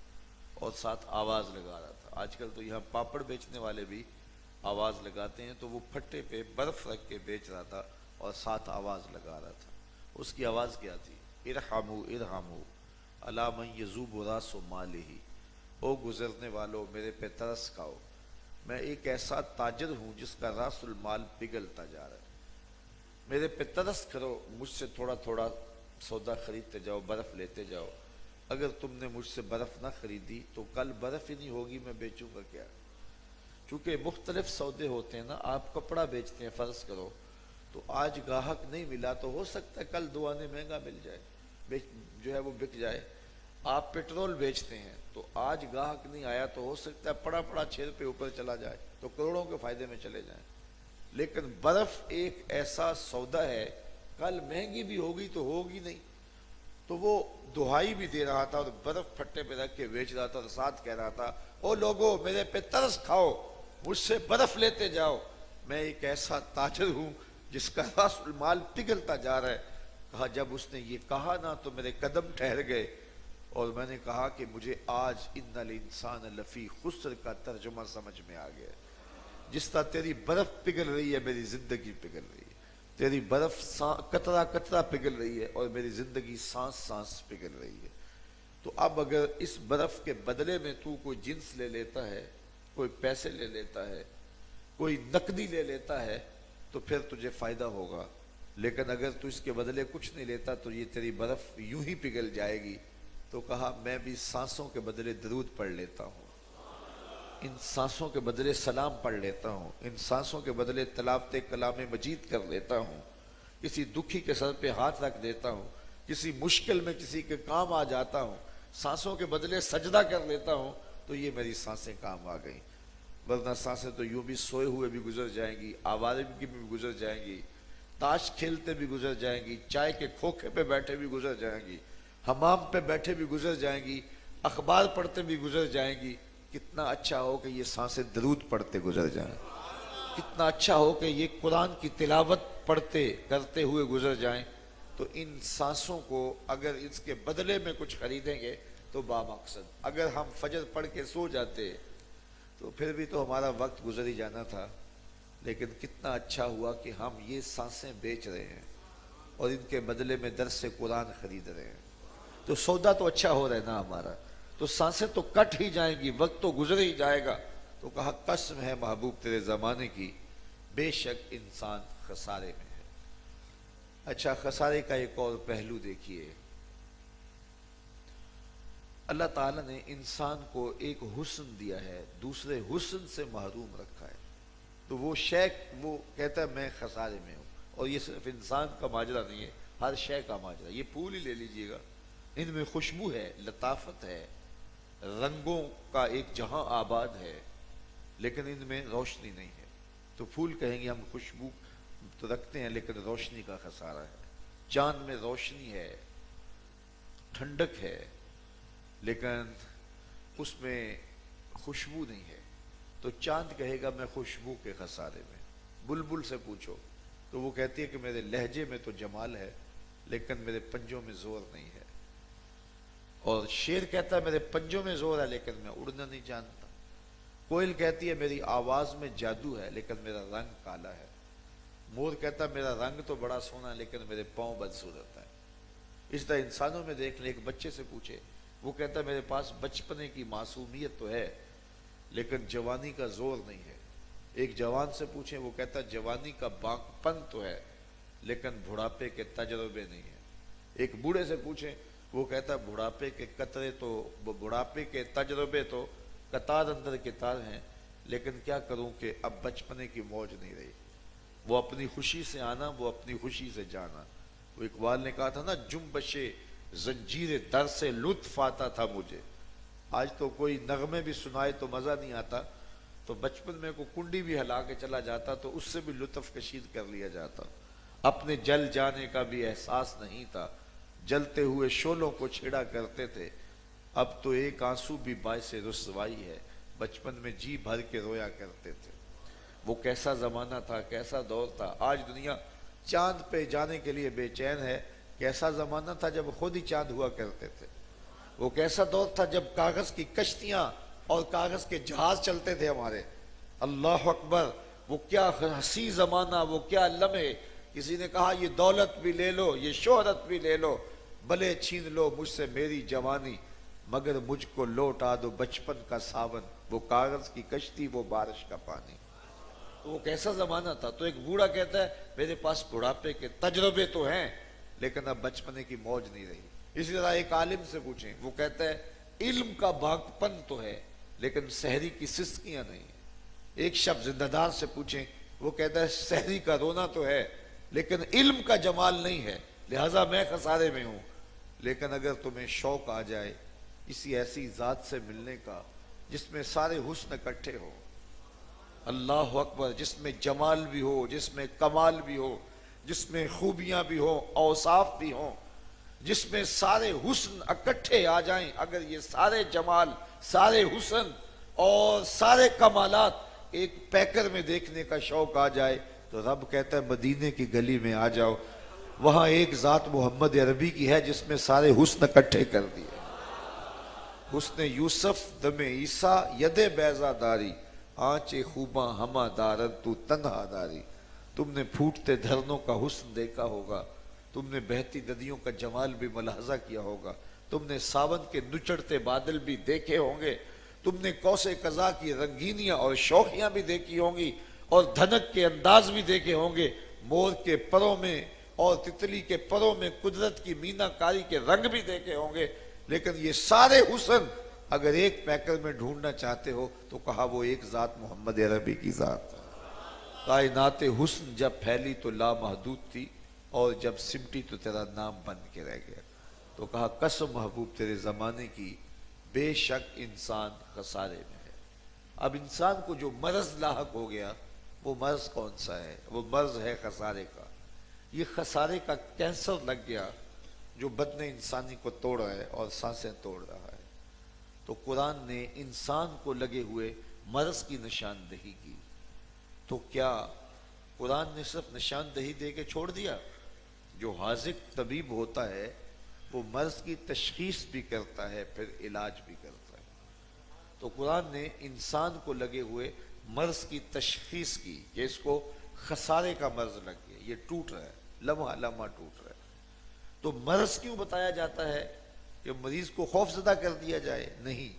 اور ساتھ آواز لگا رہا تھا۔ آج کل تو یہاں پاپڑ بیچنے والے بھی آواز لگاتے ہیں، تو وہ پھٹے پہ برف رکھ کے بیچ رہا تھا اور ساتھ آواز لگا رہا تھا۔ اس کی آواز کیا تھی؟ ارحموا ارحموا الی من یذوب راس مالہ، او گزرنے والوں میرے پہ ترس کھاؤ، میں ایک ایسا تاجر ہوں جس کا راس المال پگھلتا جا رہا ہے، میرے پہ ترس کرو، مجھ سے تھوڑا تھوڑا سودا خریدتے جاؤ، برف لیتے جاؤ۔ اگر تم نے مجھ سے برف نہ خریدی تو کل برف ہی نہیں ہوگی، میں بیچوں گا کیا؟ چونکہ مختلف سودے ہوتے ہیں نا، آپ کپڑا بیچتے ہیں فرض کرو، تو آج گاہک نہیں ملا تو ہو سکتا ہے کل 2 آنے مہنگا مل جائے، جو ہے وہ بک جائے۔ آپ پیٹرول بیچتے ہیں تو آج گاہک نہیں آیا تو ہو سکتا ہے پڑا پڑا 6 روپے اوپر چلا جائے تو کروڑوں کے فائدے میں چلے جائیں۔ لیکن برف ایک ایسا سودا ہے، کل مہنگی بھی ہوگی تو ہوگی نہیں۔ تو وہ دہائی بھی دے رہا تھا اور برف پھٹے پہ رکھ کے بیچ رہا تھا اور ساتھ کہہ رہا تھا او لوگو میرے پہ ترس کھاؤ، مجھ سے برف لیتے جاؤ، میں ایک ایسا تاجر ہوں جس کا راس المال پگھلتا جا رہا ہے۔ کہا جب اس نے یہ کہا نا تو میرے قدم ٹھہر گئے اور میں نے کہا کہ مجھے آج ان الانسان لفی خسر کا ترجمہ سمجھ میں آ گیا۔ جس طرح تیری برف پگھل رہی ہے میری زندگی پگھل رہی ہے، تیری برف قطرہ قطرہ پگھل رہی ہے اور میری زندگی سانس سانس پگھل رہی ہے۔ تو اب اگر اس برف کے بدلے میں تو کوئی جنس لے لیتا ہے، کوئی پیسے لے لیتا ہے، کوئی نقدی لے لیتا ہے تو پھر تجھے فائدہ ہوگا، لیکن اگر تو اس کے بدلے کچھ نہیں لیتا تو یہ تیری برف یوں ہی پگھل جائے گی۔ تو کہا میں بھی سانسوں کے بدلے درود پڑھ لیتا ہوں، ان سانسوں کے بدلے سلام پڑھ لیتا ہوں، ان سانسوں کے بدلے تلاوت کلام مجید کر لیتا ہوں، کسی دکھی کے سر پہ ہاتھ رکھ دیتا ہوں، کسی مشکل میں کسی کے کام آ جاتا ہوں، سانسوں کے بدلے سجدہ کر لیتا ہوں، تو یہ میری سانسیں کام آ گئیں۔ ورنہ سانسیں تو یوں بھی سوئے ہوئے بھی گزر جائیں گی، آوارگی بھی گزر جائیں گی، تاش کھیلتے بھی گزر جائیں گی، چائے کے کھوکھے پہ بیٹھے بھی گزر جائیں گی، حمام پہ بیٹھے بھی گزر جائیں گی، اخبار پڑھتے بھی گزر جائیں گی۔ کتنا اچھا ہو کہ یہ سانسیں درود پڑھتے گزر جائیں، کتنا اچھا ہو کہ یہ قرآن کی تلاوت پڑھتے کرتے ہوئے گزر جائیں۔ تو ان سانسوں کو اگر اس کے بدلے میں کچھ خریدیں گے تو بامقصد، اگر ہم فجر پڑھ کے سو جاتے تو پھر بھی تو ہمارا وقت گزر ہی جانا تھا، لیکن کتنا اچھا ہوا کہ ہم یہ سانسیں بیچ رہے ہیں اور ان کے بدلے میں درس قرآن خرید رہے ہیں، تو سودا تو اچھا ہو رہا ہے نا ہمارا۔ تو سانسیں تو کٹ ہی جائیں گی، وقت تو گزر ہی جائے گا۔ تو کہا قسم ہے محبوب تیرے زمانے کی، بے شک انسان خسارے میں ہے۔ اچھا، خسارے کا ایک اور پہلو دیکھیے، اللہ تعالیٰ نے انسان کو ایک حسن دیا ہے، دوسرے حسن سے محروم رکھا ہے، تو وہ شے وہ کہتا ہے میں خسارے میں ہوں۔ اور یہ صرف انسان کا ماجرا نہیں ہے، ہر شے کا ماجرا۔ یہ پھول ہی لے لیجئے گا، ان میں خوشبو ہے، لطافت ہے، رنگوں کا ایک جہاں آباد ہے، لیکن ان میں روشنی نہیں ہے۔ تو پھول کہیں گے ہم خوشبو تو رکھتے ہیں لیکن روشنی کا خسارہ ہے۔ چاند میں روشنی ہے، ٹھنڈک ہے، لیکن اس میں خوشبو نہیں ہے۔ تو چاند کہے گا میں خوشبو کے خسارے میں۔ بلبل سے پوچھو تو وہ کہتی ہے کہ میرے لہجے میں تو جمال ہے لیکن میرے پنجوں میں زور نہیں ہے۔ اور شیر کہتا ہے میرے پنجوں میں زور ہے لیکن میں اڑنا نہیں جانتا۔ کوئل کہتی ہے میری آواز میں جادو ہے لیکن میرا رنگ کالا ہے۔ مور کہتا ہے میرا رنگ تو بڑا سونا ہے لیکن میرے پاؤں بدصورت ہیں۔ اس طرح انسانوں میں دیکھ لیں، ایک بچے سے پوچھے، وہ کہتا ہے میرے پاس بچپنے کی معصومیت تو ہے لیکن جوانی کا زور نہیں ہے. ایک جوان سے پوچھیں وہ کہتا ہے جوانی کا باغپن تو ہے لیکن بڑھاپے کے تجربے نہیں ہیں. ایک بوڑھے سے پوچھیں وہ کہتا ہے بڑھاپے کے قطرے تو بڑھاپے کے تجربے تو قطار اندر قطار ہیں لیکن کیا کروں کہ اب بچپنے کی موج نہیں رہی. وہ اپنی خوشی سے آنا وہ اپنی خوشی سے جانا. وہ اقبال نے کہا تھا نا جنبش زنجیر در سے لطف آتا تھا مجھے. آج تو کوئی نغمے بھی سنائے تو مزہ نہیں آتا, تو بچپن میں کوئی کنڈی بھی ہلا کے چلا جاتا تو اس سے بھی لطف کشید کر لیا جاتا. اپنے جل جانے کا بھی احساس نہیں تھا, جلتے ہوئے شعلوں کو چھیڑا کرتے تھے. اب تو ایک آنسو بھی باعث رسوائی ہے, بچپن میں جی بھر کے رویا کرتے تھے. وہ کیسا زمانہ تھا, کیسا دور تھا. آج دنیا چاند پہ جانے کے لیے بے چین ہے. کیسا زمانہ تھا جب خود ہی چاند ہوا کرتے تھے. وہ کیسا دور تھا جب کاغذ کی کشتیاں اور کاغذ کے جہاز چلتے تھے ہمارے. اللہ اکبر, وہ کیا حسین زمانہ, وہ کیا لمحے. کسی نے کہا یہ دولت بھی لے لو, یہ شہرت بھی لے لو, بھلے چھین لو مجھ سے میری جوانی, مگر مجھ کو لوٹا دو بچپن کا ساون, وہ کاغذ کی کشتی وہ بارش کا پانی. وہ کیسا زمانہ تھا. تو ایک بوڑھا کہتا ہے میرے پاس بڑھاپے کے تجربے تو ہیں لیکن اب بچپنے کی موج نہیں رہی. اسی طرح ایک عالم سے پوچھیں وہ کہتا ہے علم کا باغپن تو ہے لیکن سحری کی سسکیاں نہیں ہیں. ایک شب زندہ دار سے پوچھیں وہ کہتا ہے سحری کا رونا تو ہے لیکن علم کا جمال نہیں ہے, لہٰذا میں خسارے میں ہوں. لیکن اگر تمہیں شوق آ جائے کسی ایسی ذات سے ملنے کا جس میں سارے حسن اکٹھے ہو, اللہ اکبر, جس میں جمال بھی ہو, جس میں کمال بھی ہو, جس میں خوبیاں بھی ہوں, اوصاف بھی ہوں, جس میں سارے حسن اکٹھے آ جائیں, اگر یہ سارے جمال, سارے حسن اور سارے کمالات ایک پیکر میں دیکھنے کا شوق آ جائے تو رب کہتا ہے مدینے کی گلی میں آ جاؤ, وہاں ایک ذات محمد عربی کی ہے جس میں سارے حسن اکٹھے کر دیے. حسن یوسف دم عیسیٰ ید بیضا داری, آنچے خوباں ہما دارن تو تنہا داری. تم نے پھوٹتے دھرنوں کا حسن دیکھا ہوگا, تم نے بہتی ندیوں کا جمال بھی ملاحظہ کیا ہوگا, تم نے ساون کے نچڑتے بادل بھی دیکھے ہوں گے, تم نے کوس قضا کی رنگینیاں اور شوخیاں بھی دیکھی ہوں گی, اور دھنک کے انداز بھی دیکھے ہوں گے, مور کے پروں میں اور تتلی کے پروں میں قدرت کی مینا کاری کے رنگ بھی دیکھے ہوں گے. لیکن یہ سارے حسن اگر ایک پیکر میں ڈھونڈنا چاہتے ہو تو کہا وہ ایک ذات محمد عربی کی ذات. کائنات حسن جب پھیلی تو لامحدود تھی اور جب سمٹی تو تیرا نام بن کے رہ گیا. تو کہا قسم محبوب تیرے زمانے کی, بے شک انسان خسارے میں ہے. اب انسان کو جو مرض لاحق ہو گیا وہ مرض کون سا ہے؟ وہ مرض ہے خسارے کا. یہ خسارے کا کینسر لگ گیا جو بدن انسانی کو توڑ رہا ہے اور سانسیں توڑ رہا ہے. تو قرآن نے انسان کو لگے ہوئے مرض کی نشاندہی کی. تو کیا قرآن نے صرف نشاندہی دے کے چھوڑ دیا؟ جو حاذق طبیب ہوتا ہے وہ مرض کی تشخیص بھی کرتا ہے پھر علاج بھی کرتا ہے. تو قرآن نے انسان کو لگے ہوئے مرض کی تشخیص کی کہ اس کو خسارے کا مرض لگ گیا, یہ ٹوٹ رہا ہے, لمحہ لمحہ ٹوٹ رہا ہے. تو مرض کیوں بتایا جاتا ہے کہ مریض کو خوف زدہ کر دیا جائے؟ نہیں,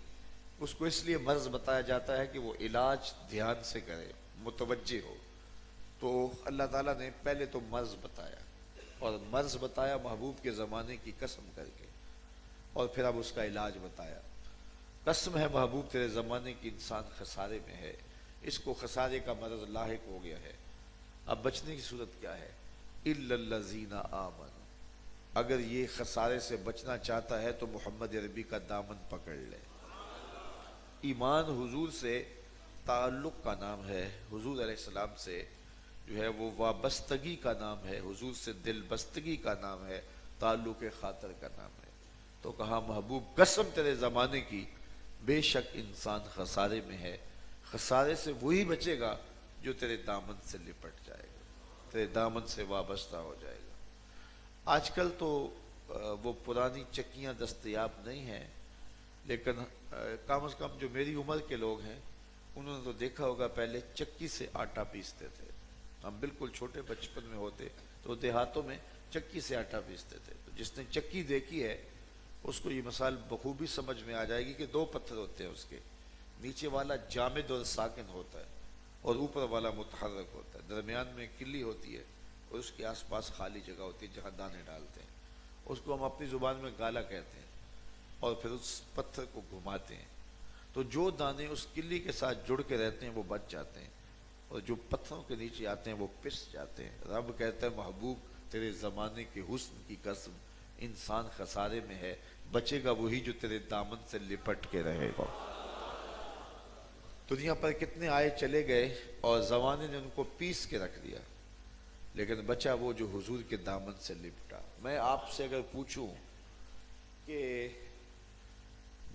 اس کو اس لیے مرض بتایا جاتا ہے کہ وہ علاج دھیان سے کرے, متوجہ ہو. تو اللہ تعالیٰ نے پہلے تو مرض بتایا اور مرض بتایا محبوب کے زمانے کی قسم کر کے, اور پھر اب اس کا علاج بتایا. قسم ہے محبوب تیرے زمانے کی انسان خسارے میں ہے, اس کو خسارے کا مرض لاحق ہو گیا ہے. اب بچنے کی صورت کیا ہے؟ اِلَّا الَّذِينَ آمَنُوا, اگر یہ خسارے سے بچنا چاہتا ہے تو محمد عربی کا دامن پکڑ لے. ایمان حضور سے تعلق کا نام ہے, حضور علیہ السلام سے جو ہے وہ وابستگی کا نام ہے, حضور سے دل بستگی کا نام ہے, تعلق خاطر کا نام ہے. تو کہا محبوب قسم تیرے زمانے کی, بے شک انسان خسارے میں ہے. خسارے سے وہی بچے گا جو تیرے دامن سے لپٹ جائے گا, تیرے دامن سے وابستہ ہو جائے گا. آج کل تو وہ پرانی چکیاں دستیاب نہیں ہیں, لیکن کم از کم جو میری عمر کے لوگ ہیں انہوں نے تو دیکھا ہوگا پہلے چکی سے آٹا پیستے تھے. ہم بالکل چھوٹے بچپن میں ہوتے تو دیہاتوں میں چکی سے آٹا پیستے تھے. تو جس نے چکی دیکھی ہے اس کو یہ مثال بخوبی سمجھ میں آ جائے گی کہ دو پتھر ہوتے ہیں اس کے, نیچے والا جامد اور ساکن ہوتا ہے اور اوپر والا متحرک ہوتا ہے، درمیان میں کلی ہوتی ہے اور اس کے آس پاس خالی جگہ ہوتی ہے جہاں دانے ڈالتے ہیں، اس کو ہم اپنی زبان میں گالا کہتے ہیں، اور پھر اس پتھر کو گھماتے ہیں تو جو دانے اس کلی کے ساتھ جڑ کے رہتے ہیں وہ بچ جاتے ہیں، اور جو پتھروں کے نیچے آتے ہیں وہ پس جاتے ہیں۔ رب کہتا ہے محبوب تیرے زمانے کے حسن کی قسم، انسان خسارے میں ہے، بچے گا وہی جو تیرے دامن سے لپٹ کے رہے گا۔ دنیا پر کتنے آئے چلے گئے اور زمانے نے ان کو پیس کے رکھ دیا، لیکن بچا وہ جو حضور کے دامن سے لپٹا۔ میں آپ سے اگر پوچھوں کہ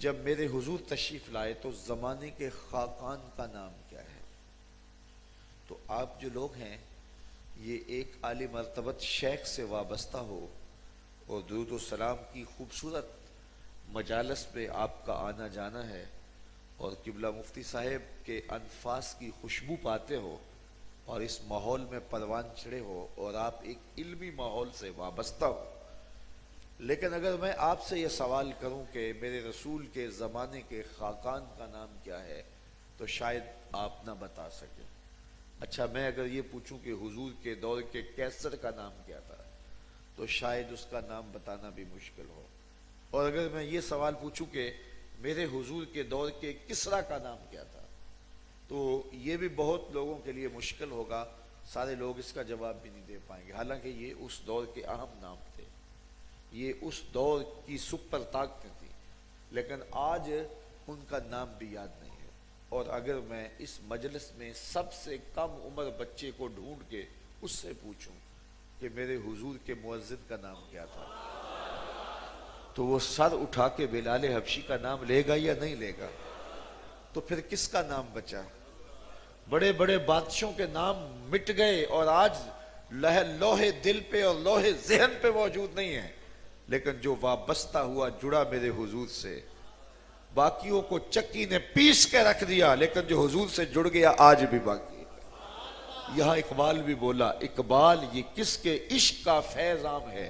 جب میرے حضور تشریف لائے تو زمانے کے خاقان کا نام کیا ہے، تو آپ جو لوگ ہیں یہ ایک عالی مرتبت شیخ سے وابستہ ہو اور درود و سلام کی خوبصورت مجالس پہ آپ کا آنا جانا ہے اور قبلہ مفتی صاحب کے انفاس کی خوشبو پاتے ہو اور اس ماحول میں پروان چڑھے ہو اور آپ ایک علمی ماحول سے وابستہ ہو، لیکن اگر میں آپ سے یہ سوال کروں کہ میرے رسول کے زمانے کے خاقان کا نام کیا ہے تو شاید آپ نہ بتا سکیں۔ اچھا میں اگر یہ پوچھوں کہ حضور کے دور کے کیسر کا نام کیا تھا تو شاید اس کا نام بتانا بھی مشکل ہو، اور اگر میں یہ سوال پوچھوں کہ میرے حضور کے دور کے کسرا کا نام کیا تھا تو یہ بھی بہت لوگوں کے لیے مشکل ہوگا، سارے لوگ اس کا جواب بھی نہیں دے پائیں گے، حالانکہ یہ اس دور کے اہم نام تھے، یہ اس دور کی سپر طاقتیں تھیں، لیکن آج ان کا نام بھی یاد نہیں ہے۔ اور اگر میں اس مجلس میں سب سے کم عمر بچے کو ڈھونڈ کے اس سے پوچھوں کہ میرے حضور کے مؤذن کا نام کیا تھا تو وہ سر اٹھا کے بلال حبشی کا نام لے گا یا نہیں لے گا؟ تو پھر کس کا نام بچا؟ بڑے بڑے بادشاہوں کے نام مٹ گئے اور آج لوہے دل پہ اور لوہے ذہن پہ موجود نہیں ہیں، لیکن جو وابستہ ہوا جڑا میرے حضور سے، باقیوں کو چکی نے پیس کے رکھ دیا لیکن جو حضور سے جڑ گیا آج بھی باقی ہے۔ یہاں اقبال بھی بولا، اقبال یہ کس کے عشق کا فیض عام ہے،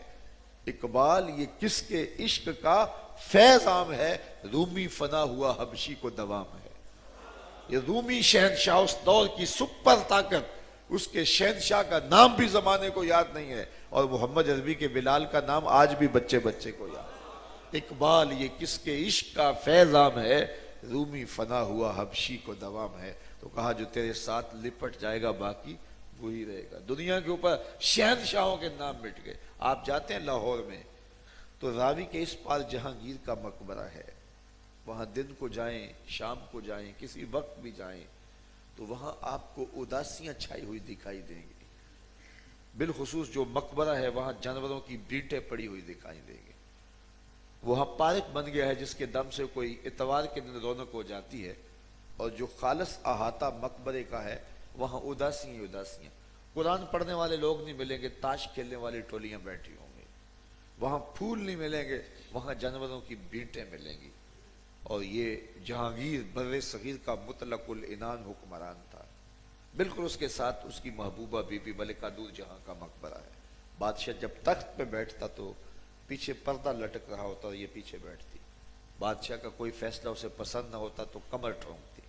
اقبال یہ کس کے عشق کا فیض عام ہے، رومی فنا ہوا حبشی کو دوام ہے۔ یہ رومی شہنشاہ اس دور کی سپر طاقت، اس کے شہنشاہ کا نام بھی زمانے کو یاد نہیں ہے، اور محمد عربی کے بلال کا نام آج بھی بچے بچے کو یاد ہے۔ اقبال یہ کس کے عشق کا فیض عام ہے، رومی فنا ہوا حبشی کو دوام ہے۔ تو کہا جو تیرے ساتھ لپٹ جائے گا باقی وہی رہے گا۔ دنیا کے اوپر شہنشاہوں کے نام مٹ گئے۔ آپ جاتے ہیں لاہور میں تو راوی کے اس پار جہانگیر کا مقبرہ ہے، وہاں دن کو جائیں شام کو جائیں کسی وقت بھی جائیں تو وہاں آپ کو اداسیاں چھائی ہوئی دکھائی دیں گی، بالخصوص جو مقبرہ ہے وہاں جانوروں کی بینٹیں پڑی ہوئی دکھائی دیں گی۔ وہاں پارک بن گیا ہے جس کے دم سے کوئی اتوار کے دن رونق ہو جاتی ہے، اور جو خالص احاطہ مقبرے کا ہے وہاں اداسیاں اداسیاں، قرآن پڑھنے والے لوگ نہیں ملیں گے، تاش کھیلنے والی ٹولیاں بیٹھی ہوں گی، وہاں پھول نہیں ملیں گے، وہاں جانوروں کی بینٹیں ملیں گی۔ اور یہ جہانگیر بر صغیر کا مطلق العنان حکمران تھا، بالکل اس کے ساتھ اس کی محبوبہ بی بی ملکہ نور جہاں کا مقبرہ ہے۔ بادشاہ جب تخت پہ بیٹھتا تو پیچھے پردہ لٹک رہا ہوتا اور یہ پیچھے بیٹھتی، بادشاہ کا کوئی فیصلہ اسے پسند نہ ہوتا تو کمر ٹھونکتی،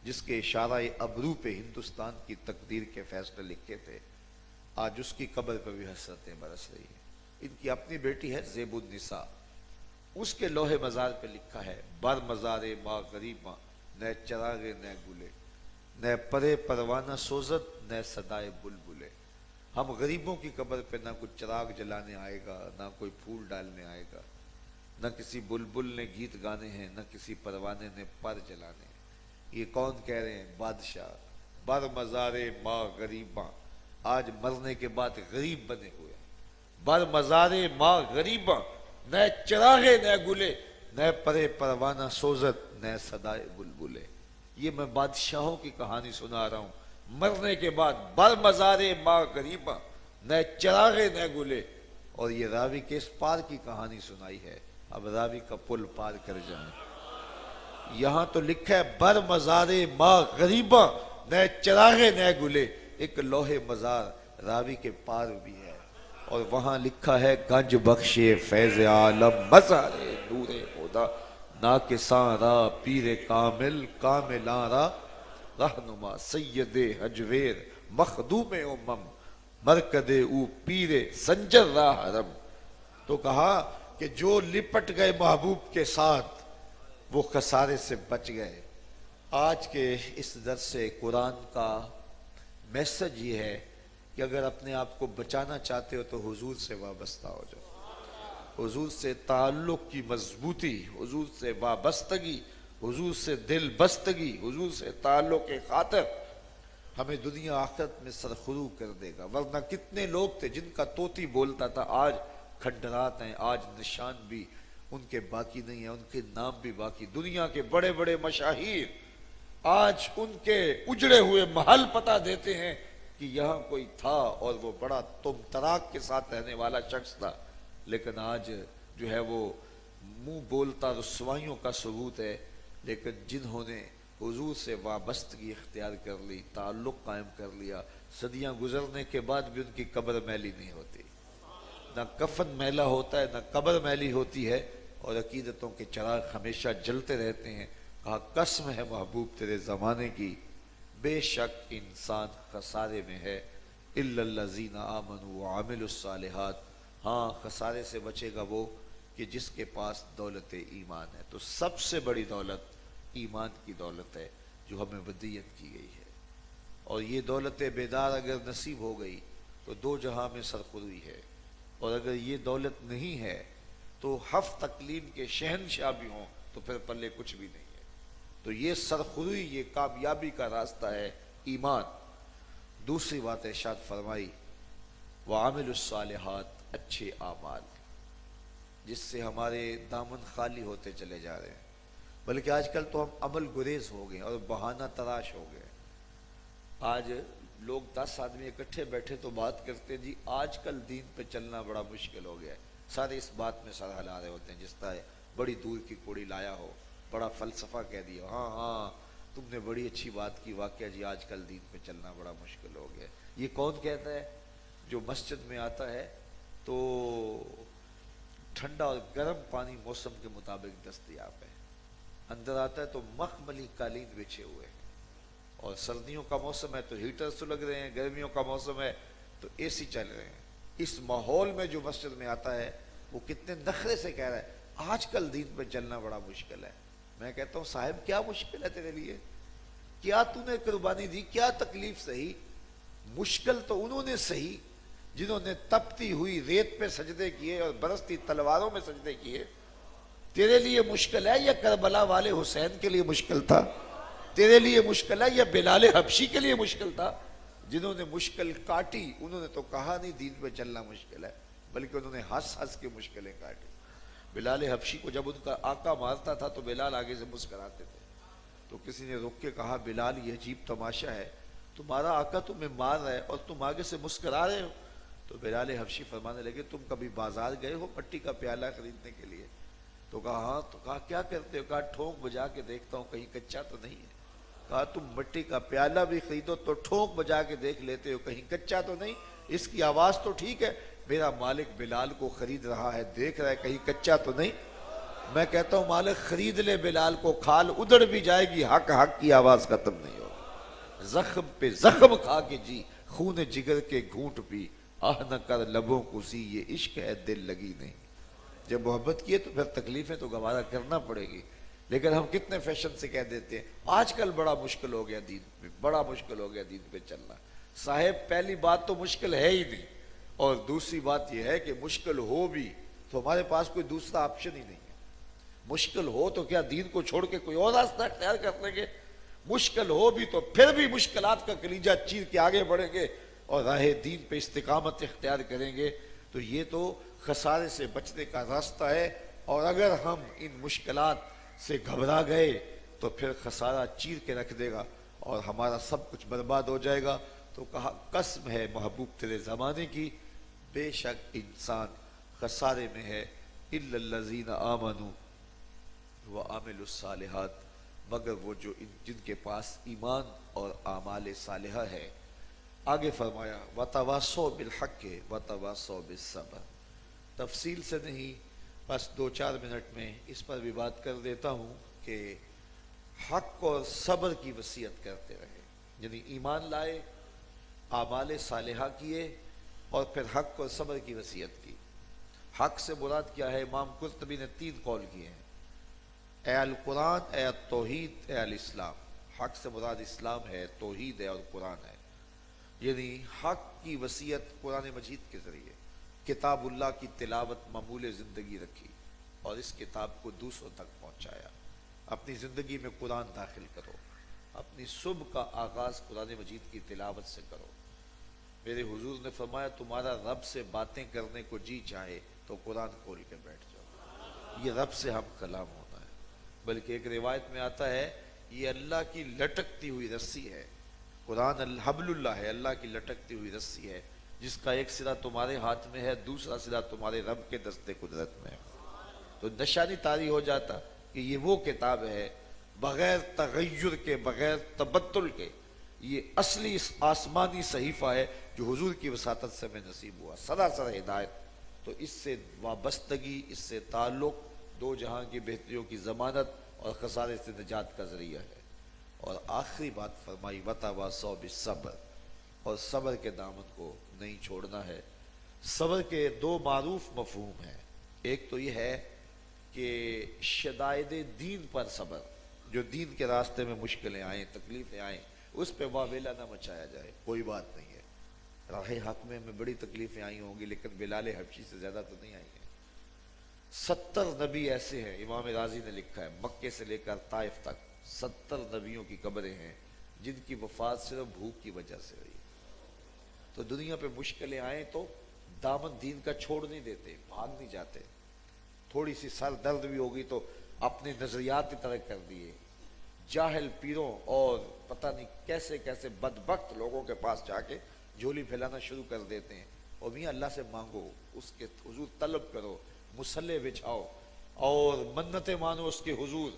جس کے اشارہ ابرو پہ ہندوستان کی تقدیر کے فیصلے لکھے تھے، آج اس کی قبر پہ بھی حسرتیں برس رہی ہیں۔ ان کی اپنی بیٹی ہے زیب النساء، اس کے لوح مزار پہ لکھا ہے بر مزار ما غریباں، نہ چراغ نہ گلے، نہ پرے پروانہ سوزت نہ صدائے بلبلے۔ ہم غریبوں کی قبر پہ نہ کچھ چراغ جلانے آئے گا، نہ کوئی پھول ڈالنے آئے گا، نہ کسی بلبل نے گیت گانے ہیں، نہ کسی پروانے نے پر جلانے ہیں۔ یہ کون کہہ رہے ہیں؟ بادشاہ۔ بر مزار ما غریباں، آج مرنے کے بعد غریب بنے ہوئے ہیں۔ بر مزار ما غریباں، نہ چراغے نہ گلے، نہ پرے پروانہ سوزت نہ صدائے بلبلے۔ یہ میں بادشاہوں کی کہانی سنا رہا ہوں، مرنے کے بعد بر مزار ما غریباں، نہ چراغے نہ گلے، اور یہ راوی کے اس پار کی کہانی سنائی ہے۔ اب راوی کا پل پار کر جائیں، یہاں تو لکھا ہے بر مزار ما غریباں، نہ چراغے نہ گلے، ایک لوح مزار راوی کے پار بھی ہے، اور وہاں لکھا ہے گنج بخش فیض عالم مزار نور خدا ناکساں را پیر کامل کاملاں را رہنما سید حجویر مخدوم امم مرکد او پیر سنجر را حرم. تو کہا کہ جو لپٹ گئے محبوب کے ساتھ وہ خسارے سے بچ گئے. آج کے اس درس قرآن کا میسج یہ ہے کہ اگر اپنے آپ کو بچانا چاہتے ہو تو حضور سے وابستہ ہو جاؤ. حضور سے تعلق کی مضبوطی، حضور سے وابستگی، حضور سے دل بستگی، حضور سے تعلق خاطر ہمیں دنیا آخرت میں سرخرو کر دے گا. ورنہ کتنے لوگ تھے جن کا طوطی بولتا تھا، آج کھنڈرات ہیں، آج نشان بھی ان کے باقی نہیں ہیں، ان کے نام بھی باقی. دنیا کے بڑے بڑے مشاہیر آج ان کے اجڑے ہوئے محل پتہ دیتے ہیں کہ یہاں کوئی تھا اور وہ بڑا تم تراک کے ساتھ رہنے والا شخص تھا. لیکن آج جو ہے وہ منہ بولتا رسوائیوں کا ثبوت ہے. لیکن جنہوں نے حضور سے وابستگی اختیار کر لی، تعلق قائم کر لیا، صدیاں گزرنے کے بعد بھی ان کی قبر میلی نہیں ہوتی. نہ کفن میلا ہوتا ہے، نہ قبر میلی ہوتی ہے، اور عقیدتوں کے چراغ ہمیشہ جلتے رہتے ہیں. کہا قسم ہے محبوب تیرے زمانے کی، بے شک انسان خسارے میں ہے، الا الذین آمنوا وعملوا الصالحات. ہاں خسارے سے بچے گا وہ کہ جس کے پاس دولت ایمان ہے. تو سب سے بڑی دولت ایمان کی دولت ہے جو ہمیں ودیت کی گئی ہے. اور یہ دولت بیدار اگر نصیب ہو گئی تو دو جہاں میں سرخروئی ہے. اور اگر یہ دولت نہیں ہے تو ہفت تقلیم کے شہنشاہ بھی ہوں تو پھر پلے کچھ بھی نہیں ہے. تو یہ سرخروئی، یہ کامیابی کا راستہ ہے ایمان. دوسری بات ارشاد فرمائی وعاملوا الصالحات، اچھے اعمال، جس سے ہمارے دامن خالی ہوتے چلے جا رہے ہیں. بلکہ آج کل تو ہم عمل گریز ہو گئے اور بہانہ تراش ہو گئے. آج لوگ 10 آدمی اکٹھے بیٹھے تو بات کرتے جی آج کل دین پہ چلنا بڑا مشکل ہو گیا ہے. سارے اس بات میں سر ہلا رہے ہوتے ہیں جس طرح بڑی دور کی کوڑی لایا ہو، بڑا فلسفہ کہہ دیا، ہاں ہاں تم نے بڑی اچھی بات کی، واقعہ جی آج کل دین پہ چلنا بڑا مشکل ہو گیا. یہ کون کہتا ہے؟ جو مسجد میں آتا ہے تو ٹھنڈا اور گرم پانی موسم کے مطابق دستیاب ہے، اندر آتا ہے تو مخملی قالین بچھے ہوئے ہیں، اور سردیوں کا موسم ہے تو ہیٹر سلگ رہے ہیں، گرمیوں کا موسم ہے تو اے سی چل رہے ہیں. اس ماحول میں جو مسجد میں آتا ہے وہ کتنے نخرے سے کہہ رہا ہے آج کل دین پہ چلنا بڑا مشکل ہے. میں کہتا ہوں صاحب کیا مشکل ہے تیرے لیے؟ کیا تو نے قربانی دی؟ کیا تکلیف سہی؟ مشکل تو انہوں نے سہی جنہوں نے تپتی ہوئی ریت پہ سجدے کیے اور برستی تلواروں میں سجدے کیے. تیرے لیے مشکل ہے یا کربلا والے حسین کے لیے مشکل تھا؟ تیرے لیے مشکل ہے یا بلال حبشی کے لیے مشکل تھا؟ جنہوں نے مشکل کاٹی انہوں نے تو کہا نہیں دین پہ چلنا مشکل ہے، بلکہ انہوں نے ہنس ہنس کے مشکلیں کاٹی. بلال حبشی کو جب ان کا آقا مارتا تھا تو بلال آگے سے مسکراتے تھے. تو کسی نے رک کے کہا بلال یہ عجیب تماشا ہے، تمہارا آقا تمہیں مار رہا ہے اور تم آگے سے مسکرا رہے ہو. تو بلال حبشی فرمانے لگے تم کبھی بازار گئے ہو مٹی کا پیالہ خریدنے کے لیے؟ تو کہا ہاں. تو کہا کیا کرتے ہو؟ کہا ٹھونک بجا کے دیکھتا ہوں کہیں کچا تو نہیں ہے. کہا تم مٹی کا پیالہ بھی خریدو تو ٹھونک بجا کے دیکھ لیتے ہو کہیں کچا تو نہیں؟ اس کی آواز تو ٹھیک ہے، میرا مالک بلال کو خرید رہا ہے، دیکھ رہا ہے کہیں کچا تو نہیں. میں کہتا ہوں مالک خرید لے بلال کو، کھال ادڑ بھی جائے گی، حق حق کی آواز ختم نہیں ہوگی. زخم پہ زخم کھا کے جی، خون جگر کے گھونٹ پی، آہ نہ کر لبوں کو سی، یہ عشق ہے دل لگی نہیں. جب محبت کیے تو پھر تکلیفیں تو گوارا کرنا پڑے گی. لیکن ہم کتنے فیشن سے کہہ دیتے ہیں آج کل بڑا مشکل ہو گیا دین پہ، بڑا مشکل ہو گیا دین پہ چلنا. صاحب پہلی بات تو مشکل ہے ہی نہیں، اور دوسری بات یہ ہے کہ مشکل ہو بھی تو ہمارے پاس کوئی دوسرا آپشن ہی نہیں ہے. مشکل ہو تو کیا دین کو چھوڑ کے کوئی اور راستہ اختیار کر لیں گے؟ مشکل ہو بھی تو پھر بھی مشکلات کا کلیجہ چیر کے آگے بڑھیں گے اور راہ دین پہ استقامت اختیار کریں گے. تو یہ تو خسارے سے بچنے کا راستہ ہے. اور اگر ہم ان مشکلات سے گھبرا گئے تو پھر خسارہ چیر کے رکھ دے گا اور ہمارا سب کچھ برباد ہو جائے گا. تو کہا قسم ہے محبوب تیرے زمانے کی، بے شک انسان خسارے میں ہے، الا الذین آمنوا وعملوا الصالحات، مگر وہ جو جن کے پاس ایمان اور اعمال صالحہ ہے. آگے فرمایا وَتَوَاصَوْا بِالْحَقِّ وَتَوَاصَوْا بِالصَّبْرِ. تفصیل سے نہیں بس 2-4 منٹ میں اس پر بھی بات کر دیتا ہوں کہ حق اور صبر کی وصیت کرتے رہے، یعنی ایمان لائے، اعمال صالحہ کیے اور پھر حق اور صبر کی وصیت کی۔ حق سے مراد کیا ہے؟ امام قرطبی نے 3 قول کیے ہیں، اے القرآن، اے التوحید، اے الاسلام۔ حق سے مراد اسلام ہے، توحید ہے اور قرآن ہے، یعنی حق کی وصیت قرآن مجید کے ذریعے کتاب اللہ کی تلاوت معمول زندگی رکھی اور اس کتاب کو دوسروں تک پہنچایا۔ اپنی زندگی میں قرآن داخل کرو، اپنی صبح کا آغاز قرآن مجید کی تلاوت سے کرو۔ میرے حضور نے فرمایا تمہارا رب سے باتیں کرنے کو جی چاہے تو قرآن کھول کے بیٹھ جاؤ، یہ رب سے ہم کلام ہونا ہے۔ بلکہ ایک روایت میں آتا ہے یہ اللہ کی لٹکتی ہوئی رسی ہے، قرآن الحبل اللہ ہے، اللہ کی لٹکتی ہوئی رسی ہے، جس کا ایک سرا تمہارے ہاتھ میں ہے، دوسرا سرا تمہارے رب کے دست قدرت میں ہے۔ تو نشانی طاری ہو جاتا کہ یہ وہ کتاب ہے بغیر تغیر کے، بغیر تبدل کے، یہ اصلی آسمانی صحیفہ ہے جو حضور کی وساطت سے میں نصیب ہوا، سراسر ہدایت۔ تو اس سے وابستگی، اس سے تعلق دو جہاں کی بہتریوں کی ضمانت اور خسارے سے نجات کا ذریعہ ہے۔ اور آخری بات فرمائی وَتَوَاصَوْا بِالصَّبْرِ، اور صبر کے دامن کو نہیں چھوڑنا ہے۔ صبر کے 2 معروف مفہوم ہیں، ایک تو یہ ہے کہ شدائد دین پر صبر، جو دین کے راستے میں مشکلیں آئیں، تکلیفیں آئیں، اس پہ واویلا نہ مچایا جائے، کوئی بات نہیں ہے۔ راہ حق میں بڑی تکلیفیں آئی ہوں گی لیکن بلال حبشی سے زیادہ تو نہیں آئی ہیں۔ 70 نبی ایسے ہیں، امام راضی نے لکھا ہے، مکے سے لے کر طائف تک 70 نبیوں کی قبریں ہیں جن کی وفات صرف بھوک کی وجہ سے ہوئی۔ تو دنیا پہ مشکلیں آئیں تو دامن دین کا چھوڑ نہیں دیتے، بھاگ نہیں جاتے۔ تھوڑی سی سر درد بھی ہوگی تو اپنے نظریات ترک کر دیے، جاہل پیروں اور پتہ نہیں کیسے کیسے بدبخت لوگوں کے پاس جا کے جھولی پھیلانا شروع کر دیتے ہیں۔ اور میاں اللہ سے مانگو، اس کے حضور طلب کرو، مصلے بچھاؤ اور منتیں مانو اس کے حضور،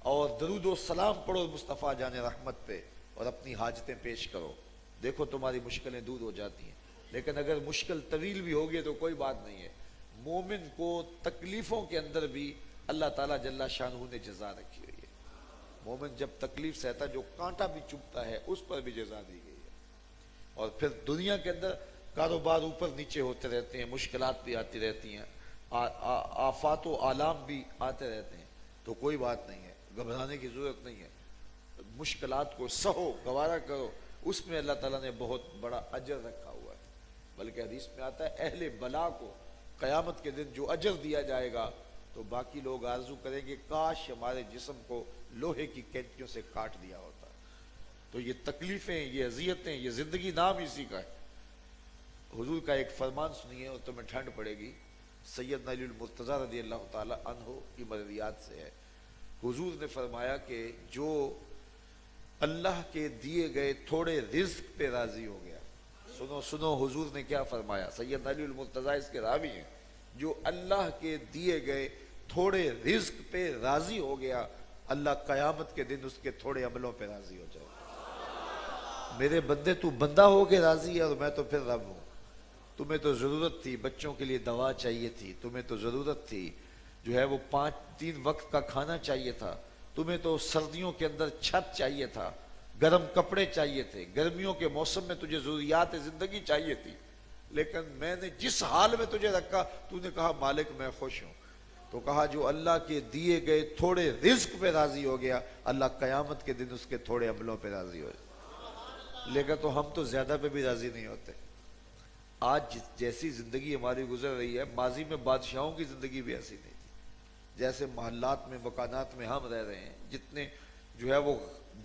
اور درود و سلام پڑھو مصطفیٰ جان رحمت پہ، اور اپنی حاجتیں پیش کرو، دیکھو تمہاری مشکلیں دور ہو جاتی ہیں۔ لیکن اگر مشکل طویل بھی ہوگی تو کوئی بات نہیں ہے، مومن کو تکلیفوں کے اندر بھی اللہ تعالیٰ جل شانہ نے جزا رکھی ہوئی ہے۔ مومن جب تکلیف سہتا ہے، جو کانٹا بھی چبھتا ہے اس پر بھی جزا دی گئی ہے۔ اور پھر دنیا کے اندر کاروبار اوپر نیچے ہوتے رہتے ہیں، مشکلات بھی آتی رہتی ہیں، آفات و آلام بھی آتے رہتے ہیں، تو کوئی بات نہیں ہے، گھبرانے کی ضرورت نہیں ہے۔ مشکلات کو سہو، گوارا کرو، اس میں اللہ تعالیٰ نے بہت بڑا اجر رکھا ہوا ہے۔ بلکہ حدیث میں آتا ہے اہل بلا کو قیامت کے دن جو اجر دیا جائے گا تو باقی لوگ آرزو کریں گے کاش ہمارے جسم کو لوہے کی کینچیوں سے کاٹ دیا ہوتا۔ تو یہ تکلیفیں، یہ اذیتیں، یہ زندگی نام اسی کا ہے۔ حضور کا ایک فرمان سنیے اور تمہیں ٹھنڈ پڑے گی، سیدنا علی المرتضیٰ رضی اللہ تعالی عنہ کی مرویات سے ہے۔ حضور نے فرمایا کہ جو اللہ کے دیے گئے تھوڑے رزق پہ راضی ہو گیا، سنو سنو حضور نے کیا فرمایا، سیدنا علی المرتضیٰ اس کے راوی ہیں، جو اللہ کے دیے گئے تھوڑے رزق پہ راضی ہو گیا، اللہ قیامت کے دن اس کے تھوڑے عملوں پہ راضی ہو جائے۔ میرے بندے تو بندہ ہو کے راضی ہے اور میں تو پھر رب ہوں۔ تمہیں تو ضرورت تھی، بچوں کے لیے دوا چاہیے تھی، تمہیں تو ضرورت تھی جو ہے وہ 3 وقت کا کھانا چاہیے تھا، تمہیں تو سردیوں کے اندر چھت چاہیے تھا، گرم کپڑے چاہیے تھے، گرمیوں کے موسم میں تجھے ضروریات زندگی چاہیے تھی، لیکن میں نے جس حال میں تجھے رکھا تو نے کہا مالک میں خوش ہوں۔ تو کہا جو اللہ کے دیے گئے تھوڑے رزق پہ راضی ہو گیا، اللہ قیامت کے دن اس کے تھوڑے عملوں پہ راضی ہو جائے۔ لیکن تو ہم تو زیادہ پہ بھی راضی نہیں ہوتے۔ آج جیسی زندگی ہماری گزر رہی ہے، ماضی میں بادشاہوں کی زندگی بھی ایسی نہیں تھی۔ جیسے محلات میں، مکانات میں ہم رہ رہے ہیں، جتنے جو ہے وہ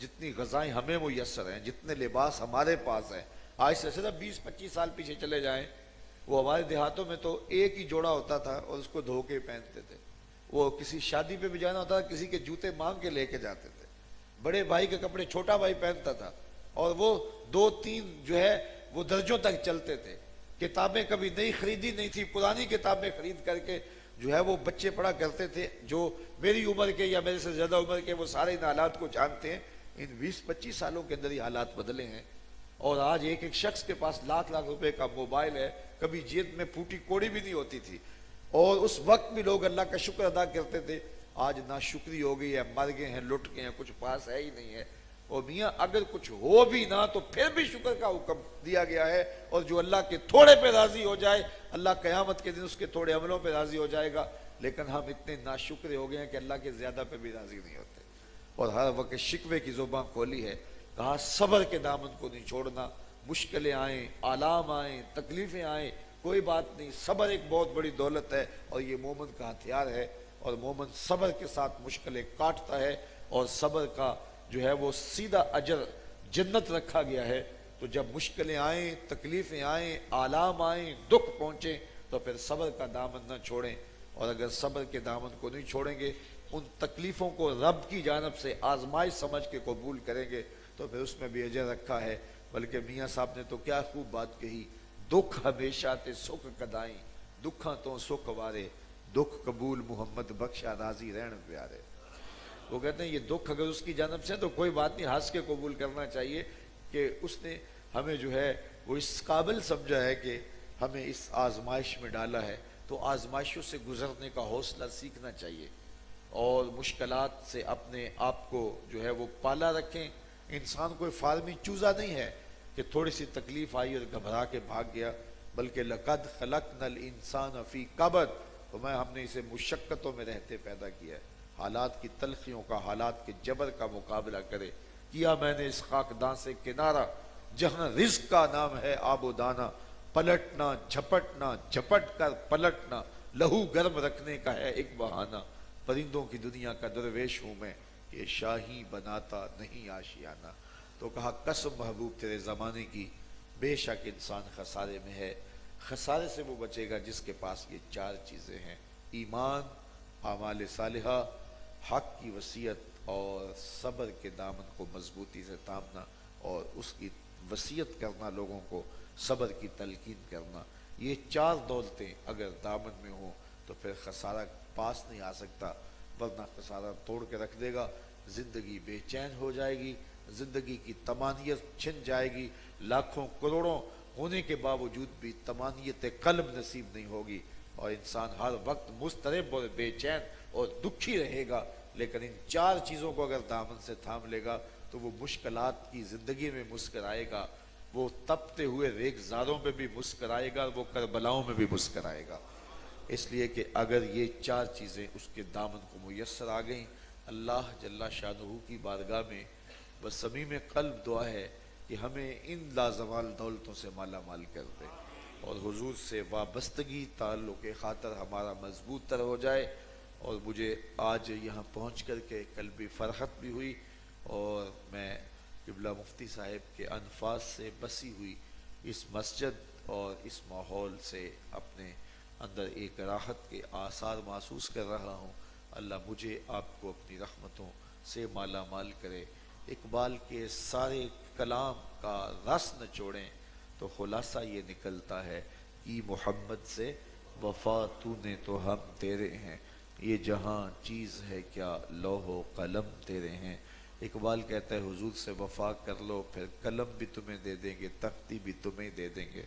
جتنی غذائیں ہمیں میسر ہیں، جتنے لباس ہمارے پاس ہیں، آج سے صرف 20-25 سال پیچھے چلے جائیں، وہ ہمارے دیہاتوں میں تو ایک ہی جوڑا ہوتا تھا اور اس کو دھو کے پہنتے تھے۔ وہ کسی شادی پہ بھی جانا ہوتا تھا، کسی کے جوتے مانگ کے لے کے جاتے تھے۔ بڑے بھائی کے کپڑے چھوٹا بھائی پہنتا تھا اور وہ 2-3 جو ہے وہ درجوں تک چلتے تھے۔ کتابیں کبھی نئی خریدی نہیں تھی، پرانی کتابیں خرید کر کے جو ہے وہ بچے پڑھا کرتے تھے۔ جو میری عمر کے یا میرے سے زیادہ عمر کے وہ سارے ان حالات کو جانتے ہیں۔ ان 20-25 سالوں کے اندر یہ حالات بدلے ہیں، اور آج ایک ایک شخص کے پاس لاکھ لاکھ روپے کا موبائل ہے، کبھی جیب میں پھوٹی کوڑی بھی نہیں ہوتی تھی، اور اس وقت بھی لوگ اللہ کا شکر ادا کرتے تھے. آج ناشکری ہو گئی ہے، مر گئے ہیں، لٹ گئے ہیں، کچھ پاس ہے ہی نہیں ہے. اور میاں اگر کچھ ہو بھی نہ تو پھر بھی شکر کا حکم دیا گیا ہے. اور جو اللہ کے تھوڑے پہ راضی ہو جائے، اللہ قیامت کے دن اس کے تھوڑے عملوں پہ راضی ہو جائے گا. لیکن ہم اتنے ناشکر ہو گئے ہیں کہ اللہ کے زیادہ پہ بھی راضی نہیں ہوتے، اور ہر وقت شکوے کی زبان کھولی ہے. کہا صبر کے دامن کو نہیں چھوڑنا. مشکلیں آئیں، آلام آئیں، تکلیفیں آئیں، کوئی بات نہیں، صبر ایک بہت بڑی دولت ہے، اور یہ مومن کا ہتھیار ہے. اور مومن صبر کے ساتھ مشکلیں کاٹتا ہے، اور صبر کا جو ہے وہ سیدھا اجر جنت رکھا گیا ہے. تو جب مشکلیں آئیں، تکلیفیں آئیں، آلام آئیں، دکھ پہنچیں، تو پھر صبر کا دامن نہ چھوڑیں. اور اگر صبر کے دامن کو نہیں چھوڑیں گے، ان تکلیفوں کو رب کی جانب سے آزمائش سمجھ کے قبول کریں گے، تو پھر اس میں بھی اجر رکھا ہے. بلکہ میاں صاحب نے تو کیا خوب بات کہی، دکھ ہمیشہ تے سکھ کدائیں، دکھاں تو سکھ وارے، دکھ قبول محمد بخشا راضی رہن پیارے. وہ کہتے ہیں یہ دکھ اگر اس کی جانب سے تو کوئی بات نہیں، ہنس کے قبول کرنا چاہیے کہ اس نے ہمیں جو ہے وہ اس قابل سمجھا ہے کہ ہمیں اس آزمائش میں ڈالا ہے. تو آزمائشوں سے گزرنے کا حوصلہ سیکھنا چاہیے، اور مشکلات سے اپنے آپ کو جو ہے وہ پالا رکھیں. انسان کوئی فارمی چوزا نہیں ہے کہ تھوڑی سی تکلیف آئی اور گھبرا کے بھاگ گیا، بلکہ لقد خلقنا الانسان فی کبد، ہم نے اسے مشقتوں میں رہتے پیدا کیا ہے. حالات کی تلخیوں کا، حالات کے جبر کا مقابلہ کرے. کیا میں نے اس خاکدان سے کنارہ جہاں رزق کا نام ہے آب و دانہ، پلٹنا جھپٹنا جھپٹ کر پلٹنا لہو گرم رکھنے کا ہے ایک بہانہ. پرندوں کی دنیا کا درویش ہوں میں، یہ شاہی بناتا نہیں آشیانہ. تو کہا قسم محبوب تیرے زمانے کی، بے شک انسان خسارے میں ہے. خسارے سے وہ بچے گا جس کے پاس یہ چار چیزیں ہیں: ایمان، اعمال صالحہ، حق کی وصیت، اور صبر کے دامن کو مضبوطی سے تھامنا، اور اس کی وصیت کرنا، لوگوں کو صبر کی تلقین کرنا. یہ چار دولتیں اگر دامن میں ہوں تو پھر خسارہ پاس نہیں آ سکتا، ورنہ خسارہ توڑ کے رکھ دے گا. زندگی بے چین ہو جائے گی، زندگی کی طمانیت چھن جائے گی، لاکھوں کروڑوں ہونے کے باوجود بھی طمانیت قلب نصیب نہیں ہوگی، اور انسان ہر وقت مضطرب اور بے چین اور دکھی رہے گا. لیکن ان چار چیزوں کو اگر دامن سے تھام لے گا تو وہ مشکلات کی زندگی میں مسکرائے گا، وہ تپتے ہوئے ریگزاروں پہ بھی مسکرائے گا، وہ کربلاؤں میں بھی مسکرائے گا. اس لیے کہ اگر یہ چار چیزیں اس کے دامن کو میسر آ گئیں، اللہ جل شانہ کی بارگاہ میں بس صمیم قلب دعا ہے کہ ہمیں ان لازوال دولتوں سے مالا مال کر دے، اور حضور سے وابستگی تعلق خاطر ہمارا مضبوط تر ہو جائے. اور مجھے آج یہاں پہنچ کر کے قلبی فرحت بھی ہوئی، اور میں قبلہ مفتی صاحب کے انفاس سے بسی ہوئی اس مسجد اور اس ماحول سے اپنے اندر ایک راحت کے آثار محسوس کر رہا ہوں. اللہ مجھے آپ کو اپنی رحمتوں سے مالا مال کرے. اقبال کے سارے کلام کا رس نچوڑیں تو خلاصہ یہ نکلتا ہے کہ محمد سے وفا تو نے تو ہم تیرے ہیں، یہ جہاں چیز ہے کیا لوح و قلم تیرے ہیں. اقبال کہتا ہے حضور سے وفا کر لو، پھر قلم بھی تمہیں دے دیں گے، تختی بھی تمہیں دے دیں گے.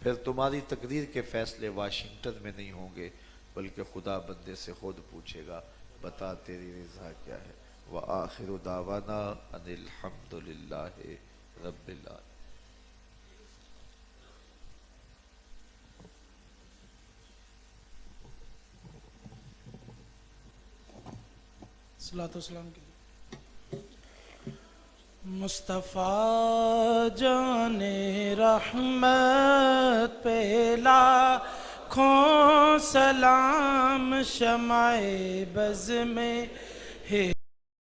پھر تمہاری تقدیر کے فیصلے واشنگٹن میں نہیں ہوں گے، بلکہ خدا بندے سے خود پوچھے گا بتا تیری رضا کیا ہے. وآخر دعوانا ان الحمد للہ رب العالمین. صلاۃ والسلام کے مصطفیٰ جان رحمت پہ لاکھوں سلام، شمع بز میں ہے